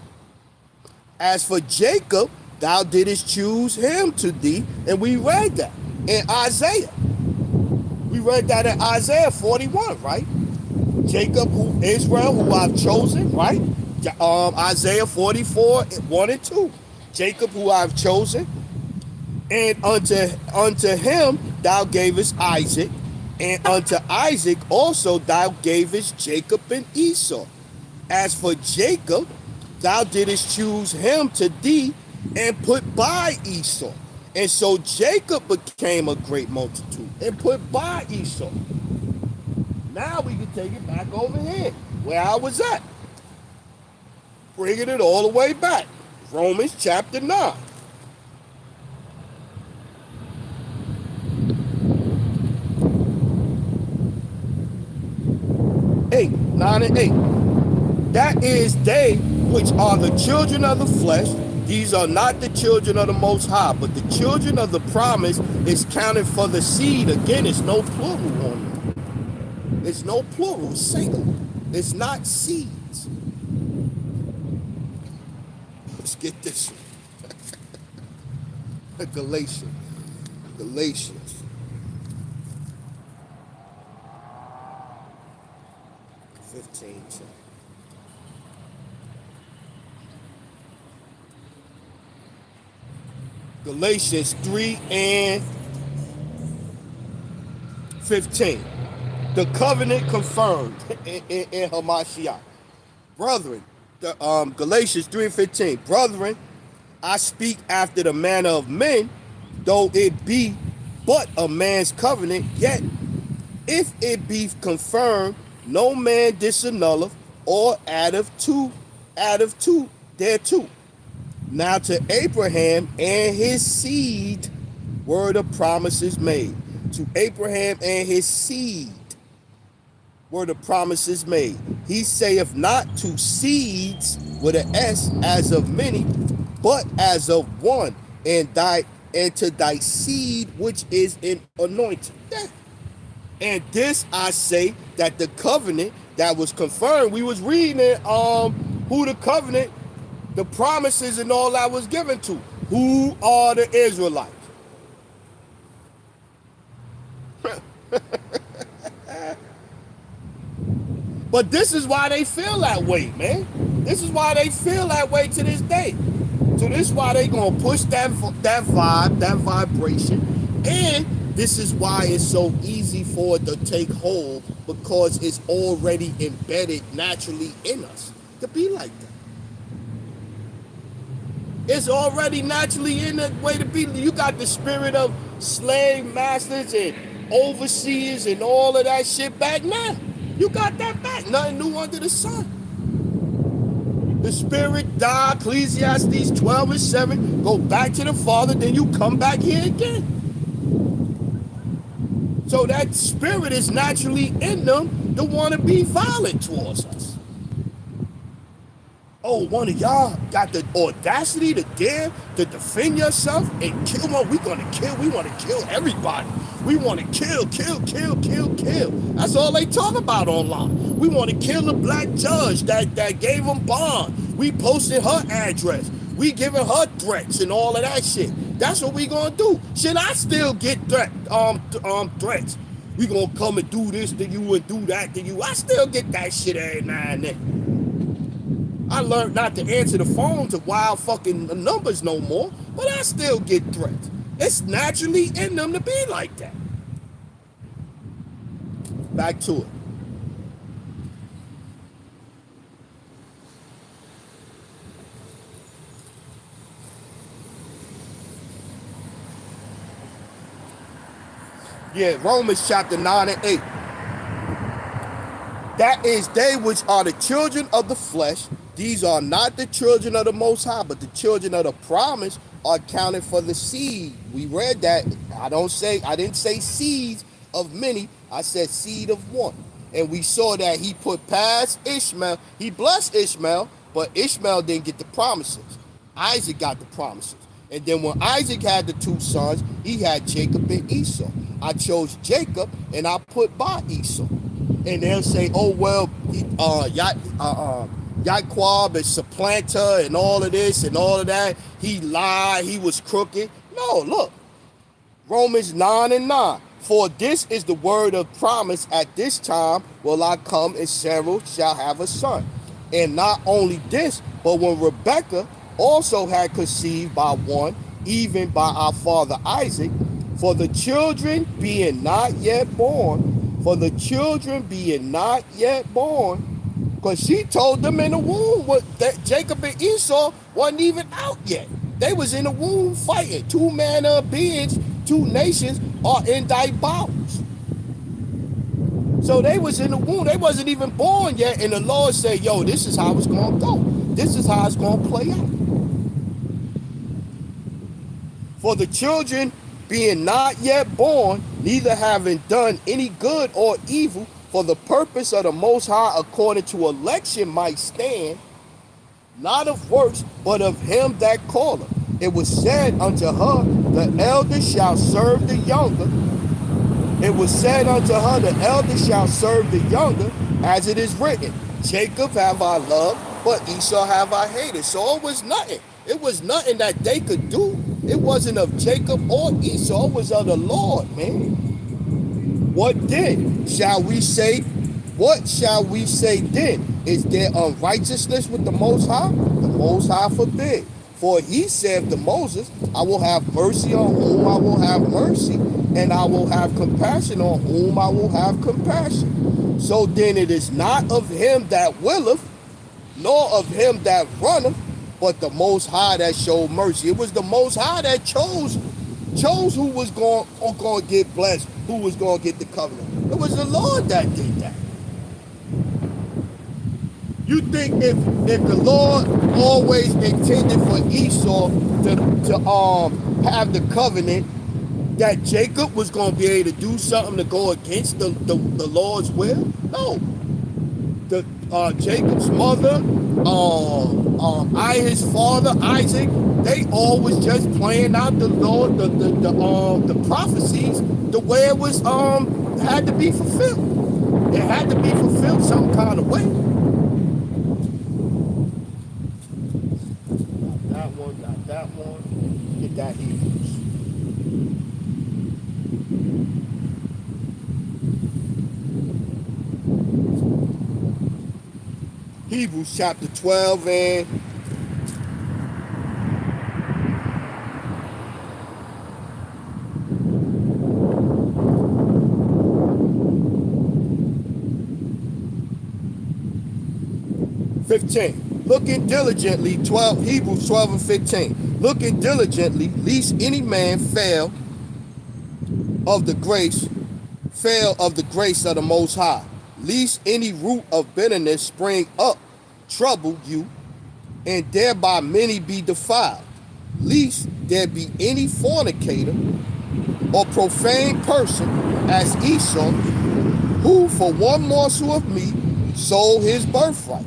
Speaker 1: As for Jacob, thou didst choose him to thee, and we read that in Isaiah. We read that in Isaiah 41, right? Jacob, Israel, who I've chosen, right? Isaiah 44, 1 and 2. Jacob, who I've chosen, and unto him thou gavest Isaac, and unto Isaac also thou gavest Jacob and Esau. As for Jacob, thou didst choose him to thee, and put by Esau. And so Jacob became a great multitude and put by Esau. Now we can take it back over here where I was at. Bringing it all the way back. Romans chapter 9. 8, 9 and 8. That is they which are the children of the flesh. These are not the children of the Most High, but the children of the promise is counted for the seed. Again, it's no plural on it. It's no plural, it's singular. It's not seeds. Let's get this one. Galatians. 15. Galatians 3 and 15. The covenant confirmed in Hamashiach. Brethren, Galatians 3 and 15. Brethren, I speak after the manner of men, though it be but a man's covenant, yet if it be confirmed, no man disannulleth or addeth to thereto. Now to Abraham and his seed were the promises made. To Abraham and his seed were the promises made. He saith not to seeds with an S as of many, but as of one, and to thy seed which is in anointing. And this I say, that the covenant that was confirmed, we was reading it, who the covenant, the promises and all that was given to. Who are the Israelites? But this is why they feel that way, man. This is why they feel that way to this day. So this is why they gonna push that vibe, that vibration, and this is why it's so easy for it to take hold, because it's already embedded naturally in us to be like that. It's already naturally in the way to be. You got the spirit of slave masters and overseers and all of that shit back now. You got that back. Nothing new under the sun. The spirit died, Ecclesiastes 12 and 7. Go back to the Father, then you come back here again. So that spirit is naturally in them to want to be violent towards us. Oh, one of y'all got the audacity to dare to defend yourself and kill one. We want to kill everybody. We want to kill. That's all they talk about online. We want to kill the black judge that gave them bond. We posted her address. We giving her threats and all of that shit. That's what we gonna do. Should I still get threats? We gonna come and do this to you and do that to you. I still get that shit every now and then. I learned not to answer the phone to wild fucking numbers no more, but I still get threats. It's naturally in them to be like that. Back to it. Yeah, Romans chapter 9 and 8. That is, they which are the children of the flesh, these are not the children of the Most High, but the children of the promise are counted for the seed. We read that. I didn't say seeds of many. I said seed of one. And we saw that he put past Ishmael. He blessed Ishmael, but Ishmael didn't get the promises. Isaac got the promises. And then when Isaac had the two sons, he had Jacob and Esau. I chose Jacob and I put by Esau. And they'll say, oh, well, Yaquab is supplanter and all of this and all of that. He lied. He was crooked. No, look. Romans 9 and 9. For this is the word of promise. At this time will I come and Sarah shall have a son. And not only this, but when Rebekah also had conceived by one, even by our father Isaac, for the children being not yet born, because she told them in the womb that Jacob and Esau wasn't even out yet. They was in the womb fighting. Two manner of beings, two nations are in thy bowels. So they was in the womb. They wasn't even born yet. And the Lord said, yo, this is how it's going to go. This is how it's going to play out. For the children being not yet born, neither having done any good or evil, for the purpose of the Most High according to election might stand, not of works, but of him that calleth. It was said unto her, the elder shall serve the younger. It was said unto her, the elder shall serve the younger, as it is written, Jacob have I loved, but Esau have I hated. So it was nothing. It was nothing that they could do. It wasn't of Jacob or Esau. It was of the Lord, man. What then? What shall we say then? Is there unrighteousness with the Most High? The Most High forbid. For he said to Moses, I will have mercy on whom I will have mercy, and I will have compassion on whom I will have compassion. So then it is not of him that willeth, nor of him that runneth, but the Most High that showed mercy. It was the Most High that chose who was going to get blessed, who was going to get the covenant. It was the Lord that did that. You think if the Lord always intended for Esau to have the covenant, that Jacob was going to be able to do something to go against the Lord's will? No. Jacob's mother, his father Isaac, they all was just playing out the Lord, the prophecies the way it was had to be fulfilled. It had to be fulfilled some kind of way. Not that one. Get that Hebrews. Hebrews chapter 12 and 15. Looking diligently, Hebrews 12 and 15. Looking diligently, lest any man fail of the grace of the Most High, lest any root of bitterness spring up, trouble you, and thereby many be defiled, lest there be any fornicator or profane person as Esau, who for one morsel of meat sold his birthright.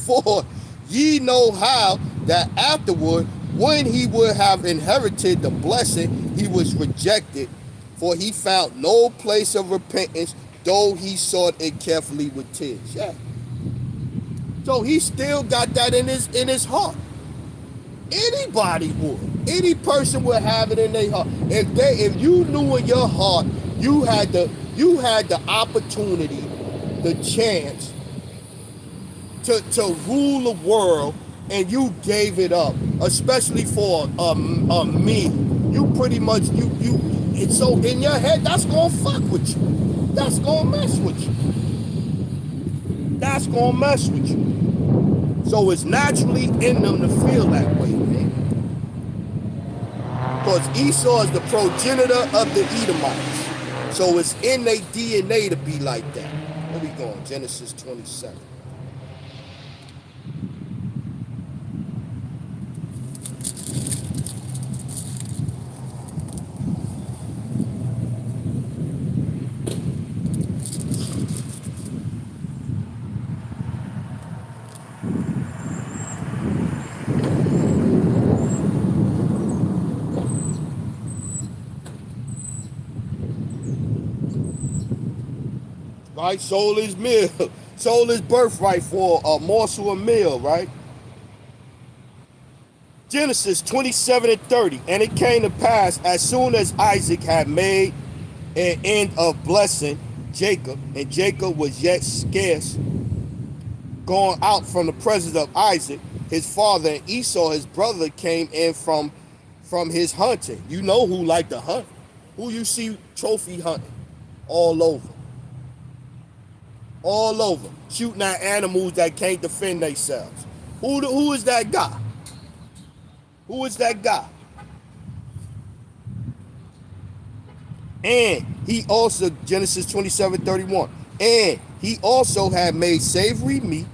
Speaker 1: For ye know how that afterward, when he would have inherited the blessing, he was rejected, for he found no place of repentance, though he sought it carefully with tears. Yeah. So he still got that in his heart. Anybody would. Any person would have it in their heart. If you knew in your heart you had the opportunity, the chance to rule the world, and you gave it up, especially for me. You pretty much you. And so in your head, that's gonna fuck with you. That's gonna mess with you. That's gonna mess with you. So it's naturally in them to feel that way, man. Because Esau is the progenitor of the Edomites. So it's in their DNA to be like that. Where we going? Genesis 27. Right? Sold his meal. Sold his birthright for a morsel of meal, right? Genesis 27 and 30. And it came to pass, as soon as Isaac had made an end of blessing Jacob, and Jacob was yet scarce gone out from the presence of Isaac, his father, and Esau, his brother, came in from his hunting. You know who like to hunt. Who you see trophy hunting? All over. All over. Shooting at animals that can't defend themselves. Who is that guy? Who is that guy? And he also, Genesis 27:31, and he also had made savory meat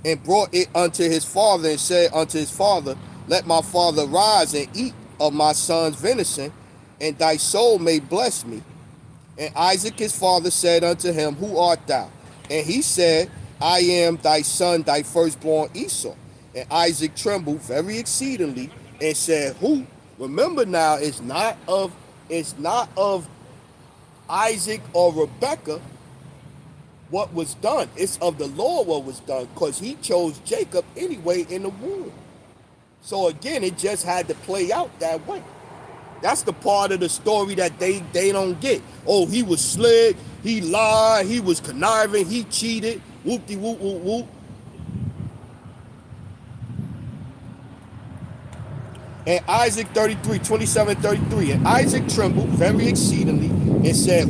Speaker 1: and brought it unto his father, and said unto his father, let my father rise and eat of my son's venison, and thy soul may bless me. And Isaac his father said unto him, who art thou? And he said, I am thy son, thy firstborn Esau. And Isaac trembled very exceedingly and said, who? Remember now, it's not of Isaac or Rebekah what was done. It's of the Lord what was done, because he chose Jacob anyway in the womb. So again, it just had to play out that way. That's the part of the story that they don't get. Oh, he was slick, he lied, he was conniving, he cheated, whoop-de-whoop, whoop, whoop. And Isaac 27:33. And Isaac trembled very exceedingly and said,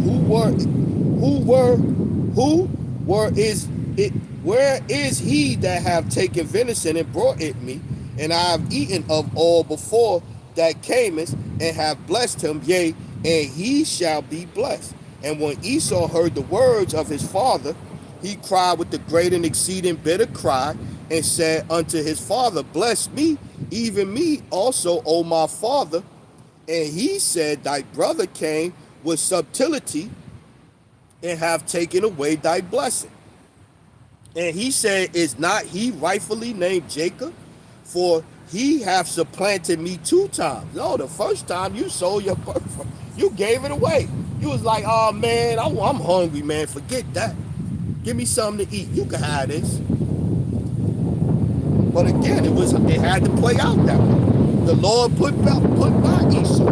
Speaker 1: where is he that have taken venison and brought it me? And I have eaten of all before that camest, and have blessed him, yea, and he shall be blessed. And when Esau heard the words of his father, he cried with a great and exceeding bitter cry, and said unto his father, bless me, even me also, O my father. And he said, thy brother came with subtlety, and have taken away thy blessing. And he said, is not he rightfully named Jacob? For he hath supplanted me 2 times. No, the first time you sold your birthright, you gave it away. You was like, oh man, I'm hungry, man. Forget that. Give me something to eat. You can have this. But again, it had to play out that way. The Lord put by Esau.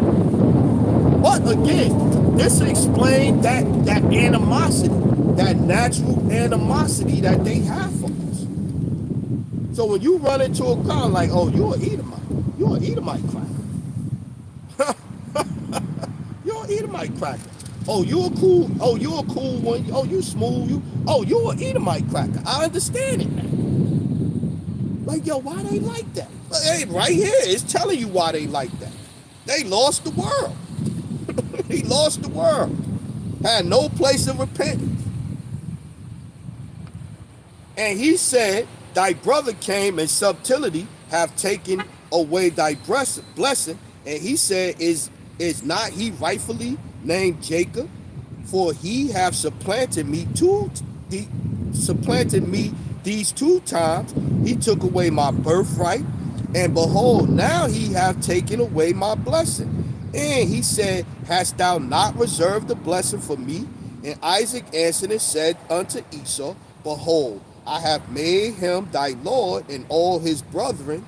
Speaker 1: But again, this explained that animosity, that natural animosity that they have for us. So when you run into a crowd like, oh, you're an Edomite. You're an Edomite cracker. You're an Edomite cracker. Oh, you're cool one. Oh, you smooth. You're an Edomite cracker. I understand it, man. Like, yo, why they like that? Hey, right here, it's telling you why they like that. They lost the world. He lost the world. Had no place of repentance. And he said, thy brother came in subtlety, have taken away thy blessing. And he said, is not he rightfully named Jacob? For he have supplanted me these 2 times. He took away my birthright, and behold, now he have taken away my blessing. And he said, hast thou not reserved the blessing for me? And Isaac answered and said unto Esau, behold, I have made him thy Lord, and all his brethren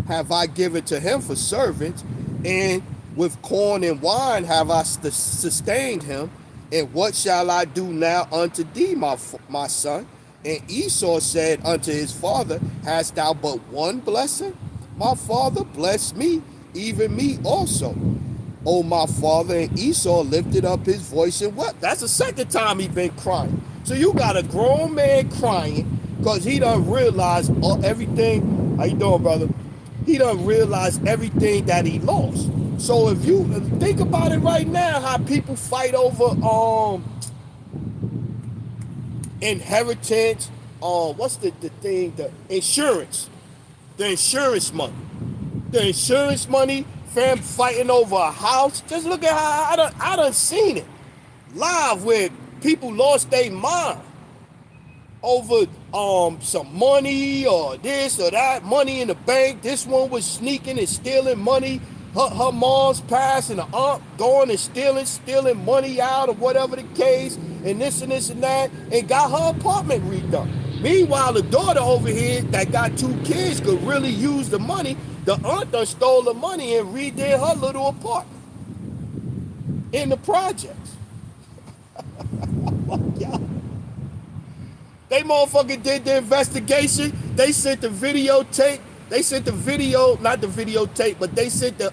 Speaker 1: have I given to him for servants, and with corn and wine have I sustained him. And what shall I do now unto thee, my son? And Esau said unto his father, Hast thou but one blessing? My father bless me, even me also. O my father. And Esau lifted up his voice and wept. That's the second time he been crying. So you got a grown man crying because he done realized everything. How you doing, brother? He done realized everything that he lost. So if you think about it right now, how people fight over inheritance, what's the thing, the insurance money. The insurance money, fam, fighting over a house. Just look at how I done seen it live where people lost their mind over some money or this or that, money in the bank. This one was sneaking and stealing money. Her mom's passed and the aunt going and stealing money out or whatever the case, and this and that, and got her apartment redone. Meanwhile, the daughter over here that got 2 kids could really use the money. The aunt done stole the money and redid her little apartment in the projects. Yeah. They motherfucking did the investigation. They sent the videotape. They sent the video, not the videotape, but they sent the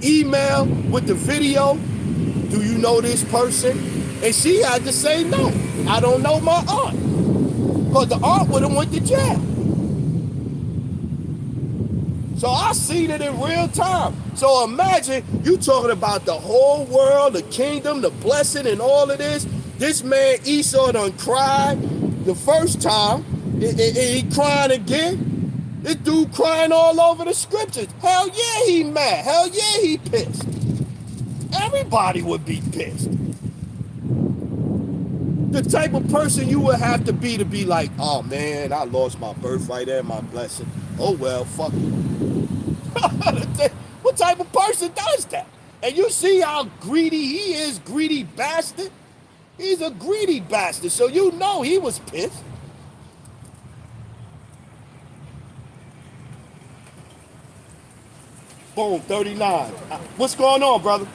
Speaker 1: email with the video. Do you know this person? And she had to say no. I don't know my aunt. Because the aunt would have went to jail. So I seen it in real time. So imagine you talking about the whole world, the kingdom, the blessing, and all of this. This man Esau done cried the first time, and he crying again. This dude crying all over the scriptures. Hell yeah, he mad. Hell yeah, he pissed. Everybody would be pissed. The type of person you would have to be like, oh man, I lost my birthright and my blessing. Oh well, fuck it. What type of person does that? And you see how greedy he is, greedy bastard. He's a greedy bastard, so you know he was pissed. Boom, 39. What's going on, brother?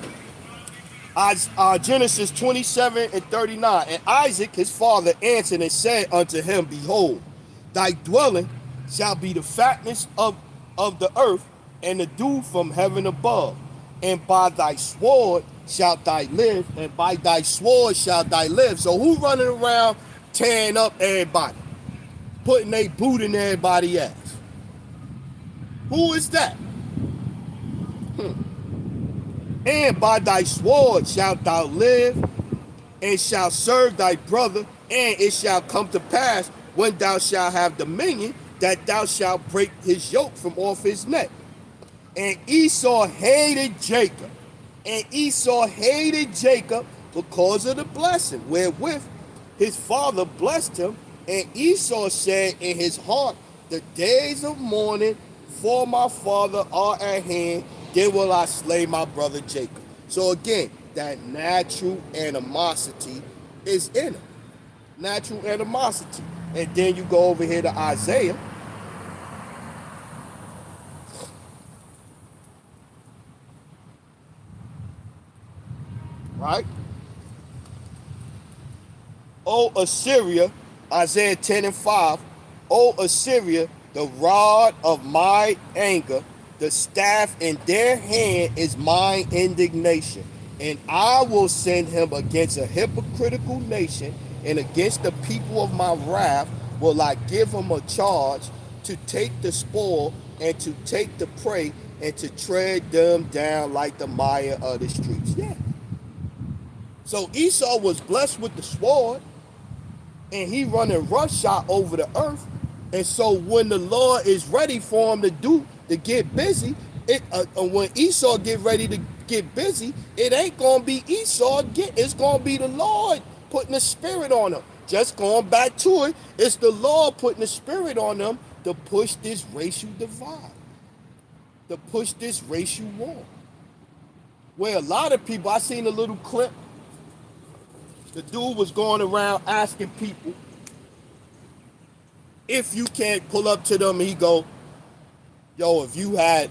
Speaker 1: Genesis 27 and 39. And Isaac, his father, answered and said unto him, Behold, thy dwelling shall be the fatness of the earth, and the dew from heaven above. And by thy sword shalt thou live, and by thy sword shalt thou live. So who running around tearing up everybody? Putting their boot in everybody's ass? Who is that? And by thy sword shalt thou live, and shalt serve thy brother, and it shall come to pass, when thou shalt have dominion, that thou shalt break his yoke from off his neck. And Esau hated Jacob. And Esau hated Jacob because of the blessing, wherewith his father blessed him. And Esau said in his heart, The days of mourning for my father are at hand, then will I slay my brother Jacob. So again, that natural animosity is in him. Natural animosity. And then you go over here to Isaiah. Right? O Assyria, Isaiah 10 and 5. O Assyria, the rod of my anger, the staff in their hand is my indignation. And I will send him against a hypocritical nation, and against the people of my wrath will I give him a charge to take the spoil and to take the prey and to tread them down like the mire of the streets. Yeah. So Esau was blessed with the sword, and he running roughshod over the earth. And so when the Lord is ready for him to get busy, when Esau get ready to get busy, it ain't gonna be Esau it's gonna be the Lord putting the spirit on him. Just going back to it, it's the Lord putting the spirit on them to push this racial divide, to push this racial war. Where a lot of people, I seen a little clip. The dude was going around asking people if you can't pull up to them. He go, yo, if you had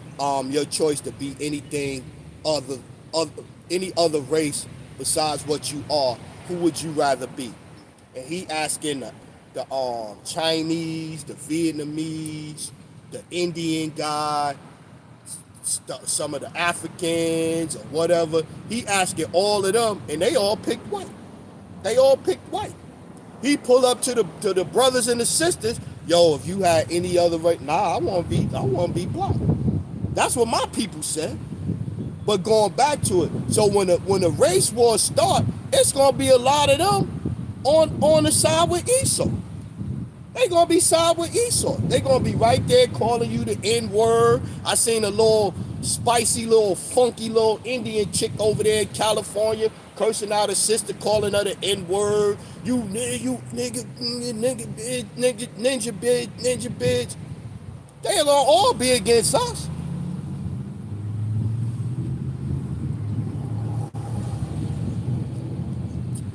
Speaker 1: your choice to be anything any other race besides what you are, who would you rather be? And he asking the Chinese, the Vietnamese, the Indian guy, some of the Africans or whatever. He asking all of them, and they all picked white. They all picked white. He pull up to the brothers and the sisters. Yo, if you had any other right, nah, I want to be black. That's what my people said. But going back to it, so when the race wars start, it's gonna be a lot of them on the side with Esau. They gonna be side with Esau. They gonna be right there calling you the N-word. I seen a little spicy, little funky, little Indian chick over there in California cursing out her sister, calling her the N-word. You nigga, bitch, ninja bitch. They gonna all be against us.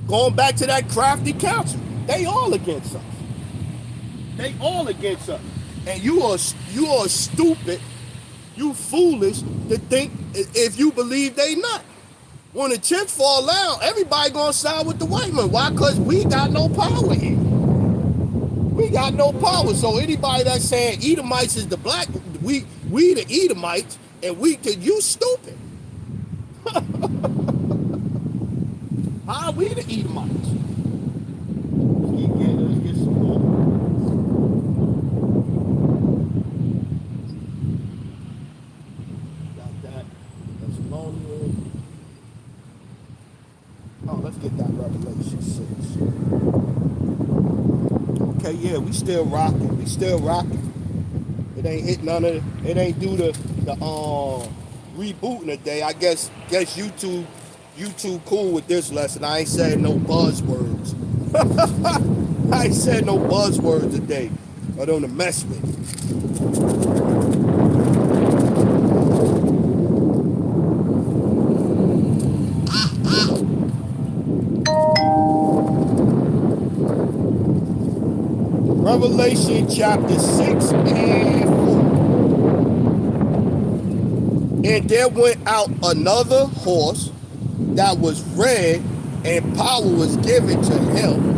Speaker 1: Going back to that crafty council, they all against us. They all against us. And you are stupid, you foolish to think if you believe they not. When the chips fall out, everybody gonna side with the white man. Why? Because we got no power here. We got no power. So anybody that's saying Edomites is the black, we the Edomites, and you stupid. How are we the Edomites? Let's get some more. Got that. Thessalonians. Oh, let's get that Revelation 6. Okay, yeah, we still rocking. It ain't hit none of it. Ain't due to the rebooting today. I guess YouTube cool with this lesson. I ain't said no buzzwords. I ain't said no buzzwords today. I don't mess with it. Revelation chapter 6 and 4. And there went out another horse that was red, and power was given to him.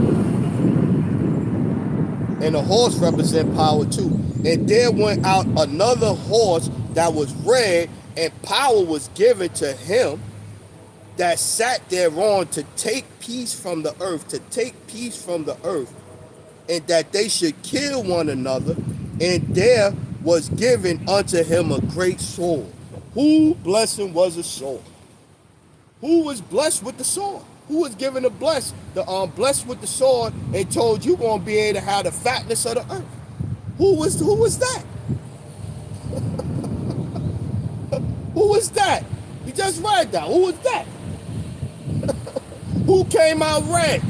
Speaker 1: And the horse represents power too. And there went out another horse that was red, and power was given to him that sat thereon to take peace from the earth, and that they should kill one another. And there was given unto him a great sword. Who blessing was a sword? Who was blessed with the sword? Who was given the blessed with the sword and told you gonna be able to have the fatness of the earth? Who was that? Who was that? You just read that. Who was that? Who came out red?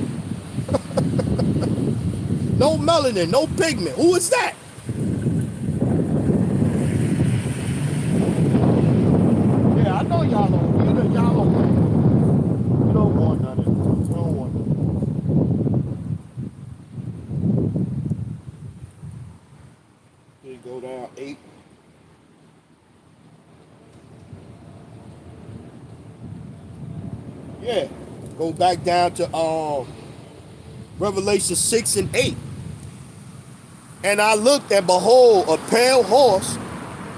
Speaker 1: No melanin, no pigment. Who is that? Yeah, I know y'all don't. Y'all don't want. You don't want none of it. You don't want none of it. Here you go down 8. Yeah, go back down to Revelation 6 and 8. And I looked, and behold, a pale horse,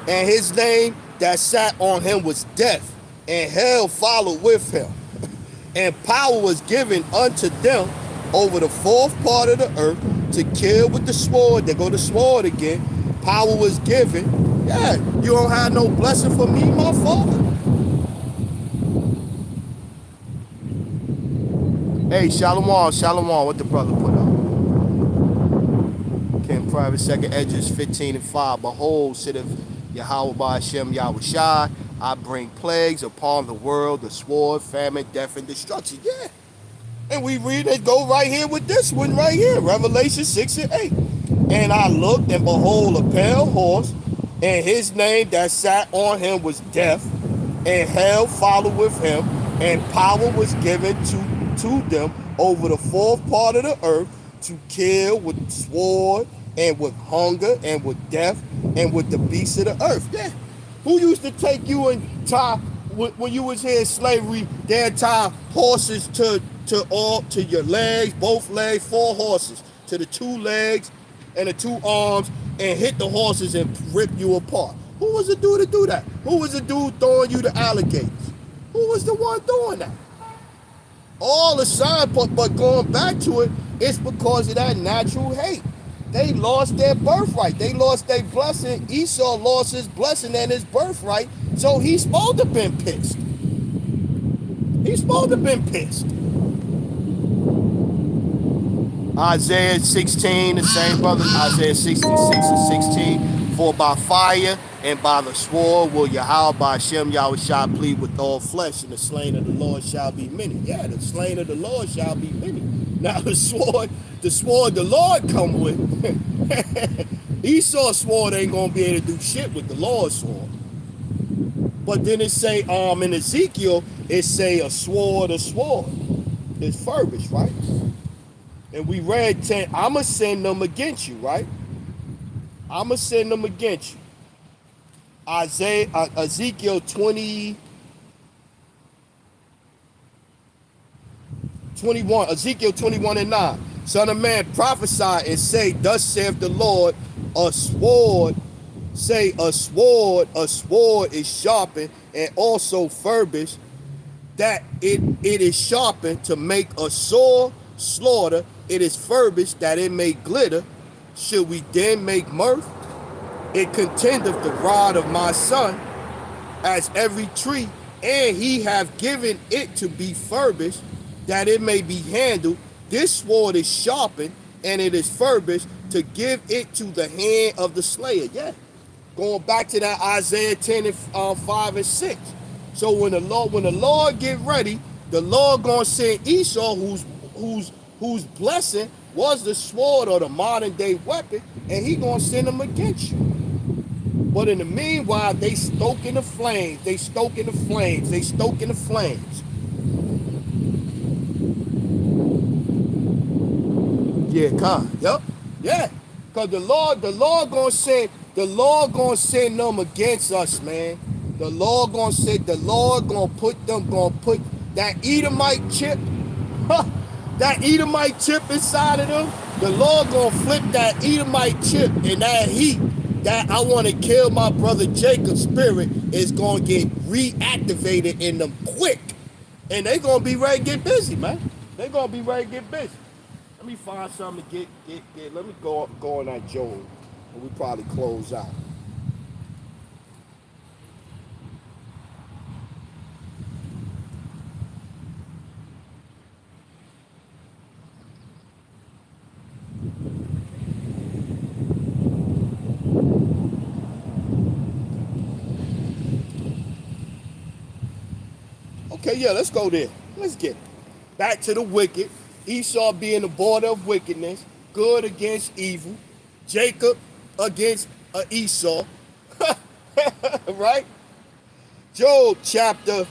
Speaker 1: and his name that sat on him was Death, and hell followed with him. And power was given unto them over the fourth part of the earth to kill with the sword. There go the sword again. Power was given. Yeah, you don't have no blessing for me, my father. Hey, Shalom, what the brother put up? King Private, second edges, 15 and 5. Behold, sitteth Yahweh by Hashem Yahweh Shai. I bring plagues upon the world, the sword, famine, death, and destruction. Yeah. And we read it, go right here with this one right here, Revelation 6 and 8. And I looked, and behold, a pale horse, and his name that sat on him was Death, and hell followed with him, and power was given to them over the fourth part of the earth to kill with sword and with hunger and with death and with the beasts of the earth. Yeah. Who used to take you and tie, when you was here in slavery, they'd tie horses to your legs, both legs, 4 horses to the two legs and the two arms and hit the horses and rip you apart. Who was the dude to do that? Who was the dude throwing you the alligators? Who was the one doing that? All the sign, but going back to it, it's because of that natural hate. They lost their birthright. They lost their blessing. Esau lost his blessing and his birthright, so he's supposed to have been pissed. He's supposed to have been pissed. Isaiah 16, the same brother, Isaiah 66 and 16. For by fire and by the sword will Yahweh by Hashem Yahweh shall plead with all flesh, and the slain of the Lord shall be many. Yeah, the slain of the Lord shall be many. Now the sword the Lord come with, Esau's sword ain't gonna be able to do shit with the Lord's sword. But then it say, in Ezekiel, it say a sword. It's furbished, right? And we read 10, I'ma send them against you, right? I'ma send them against you. Ezekiel 21, Ezekiel 21 and 9. Son of man, prophesy and say, thus saith the Lord, a sword, say a sword is sharpened and also furbished, that it is sharpened to make a sore slaughter, it is furbished that it may glitter. Should we then make mirth? It contendeth the rod of my son as every tree, and he hath given it to be furbished, that it may be handled. This sword is sharpened, and it is furbished to give it to the hand of the slayer. Yeah, going back to that Isaiah 10 and 5 and 6. So when the Lord get ready, the Lord gonna send Esau, whose blessing was the sword or the modern day weapon, and he gonna send them against you. But in the meanwhile, they stoking the flames. Yeah, God. Yep. Yeah. Cause the Lord gonna send them against us, man. The Lord gonna put that Edomite chip, that Edomite chip inside of them. The Lord gonna flip that Edomite chip, and that heat, that I want to kill my brother Jacob's spirit, is gonna get reactivated in them quick. And they gonna be ready to get busy, man. They gonna be ready to get busy. Let me find something to get. Let me go on that Job, and we probably close out. Okay, yeah, let's go there. Let's get it. Back to the wicked. Esau being the border of wickedness, good against evil, Jacob against Esau, right? Job chapter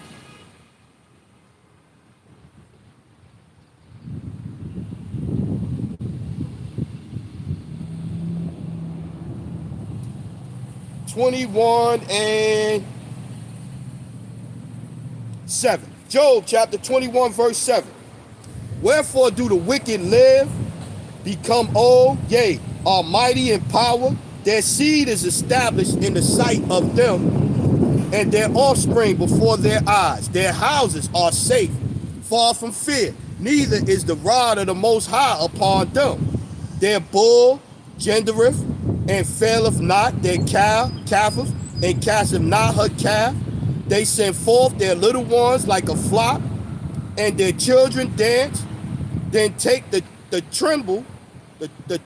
Speaker 1: 21 and 7. Job chapter 21 verse 7. Wherefore do the wicked live, become old, yea, are mighty in power? Their seed is established in the sight of them, and their offspring before their eyes. Their houses are safe, far from fear. Neither is the rod of the Most High upon them. Their bull gendereth, and faileth not. Their cow calveth, and casteth not her calf. They send forth their little ones like a flock, and their children dance. Then take the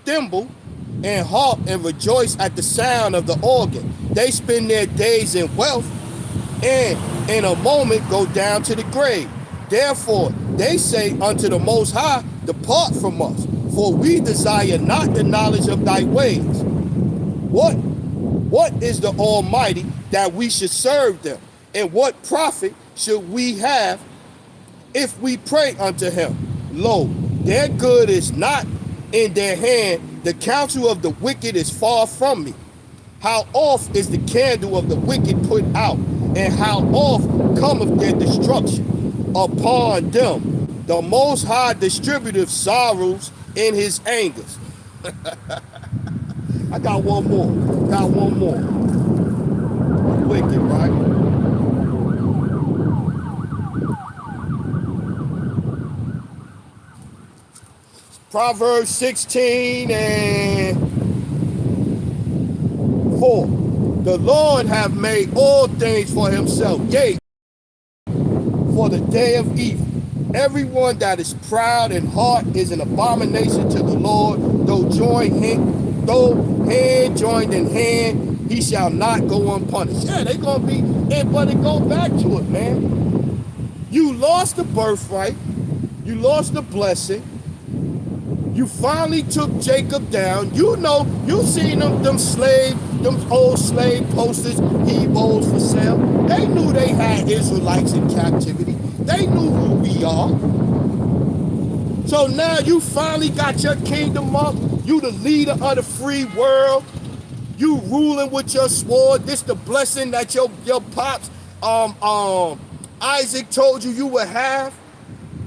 Speaker 1: thimble, and harp and rejoice at the sound of the organ. They spend their days in wealth, and in a moment go down to the grave. Therefore they say unto the Most High, depart from us, for we desire not the knowledge of thy ways. What is the Almighty that we should serve them? And what profit should we have if we pray unto him? Lo, their good is not in their hand. The counsel of the wicked is far from me. How oft is the candle of the wicked put out, and how oft cometh their destruction upon them? The Most High distributeth sorrows in his angers. I got one more. Got one more. Wicked, right? Proverbs 16 and 4. The Lord have made all things for himself, yea, for the day of evil. Everyone that is proud in heart is an abomination to the Lord. Though hand joined in hand, he shall not go unpunished. Yeah, they gonna be, but it go back to it, man. You lost the birthright, you lost the blessing. You finally took Jacob down. You know, you seen them old slave posters, Hebrews for sale. They knew they had Israelites in captivity. They knew who we are. So now you finally got your kingdom up. You the leader of the free world. You ruling with your sword. This the blessing that your pops, Isaac told you would have.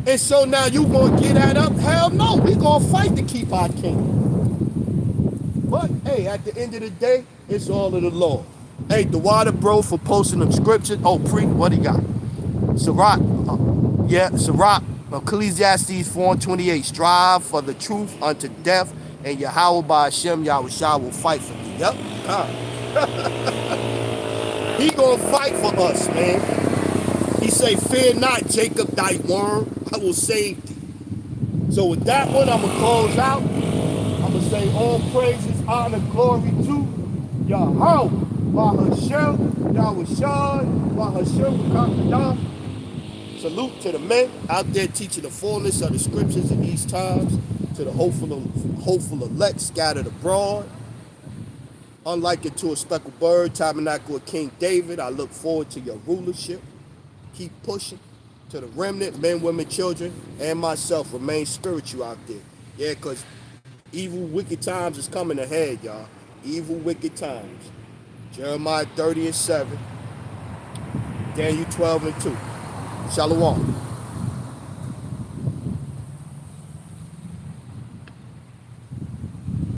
Speaker 1: And so now you gonna get that up? Hell no, we gonna fight to keep our kingdom. But hey, at the end of the day, it's all of the Lord. Hey, the water bro for posting them scriptures. Oh, what he got? Sirach, Sirach, Ecclesiastes 4:28. Strive for the truth unto death, and Yahweh by Hashem Yahushua will fight for you. Yep. He gonna fight for us, man. He say, fear not, Jacob, thy worm, I will save thee. So with that one, I'm going to close out. I'm going to say all praises, honor, glory to Yahweh, Bahashem, Yahushua, Bahashem, Kakadah. Salute to the men out there teaching the fullness of the scriptures in these times, to the hopeful elect scattered abroad. Unlike it to a speckled bird, tabernacle of King David, I look forward to your rulership. Keep pushing to the remnant, men, women, children, and myself. Remain spiritual out there. Yeah, because evil, wicked times is coming ahead, y'all. Evil, wicked times. Jeremiah 30 and 7. Daniel 12 and 2. Shalom.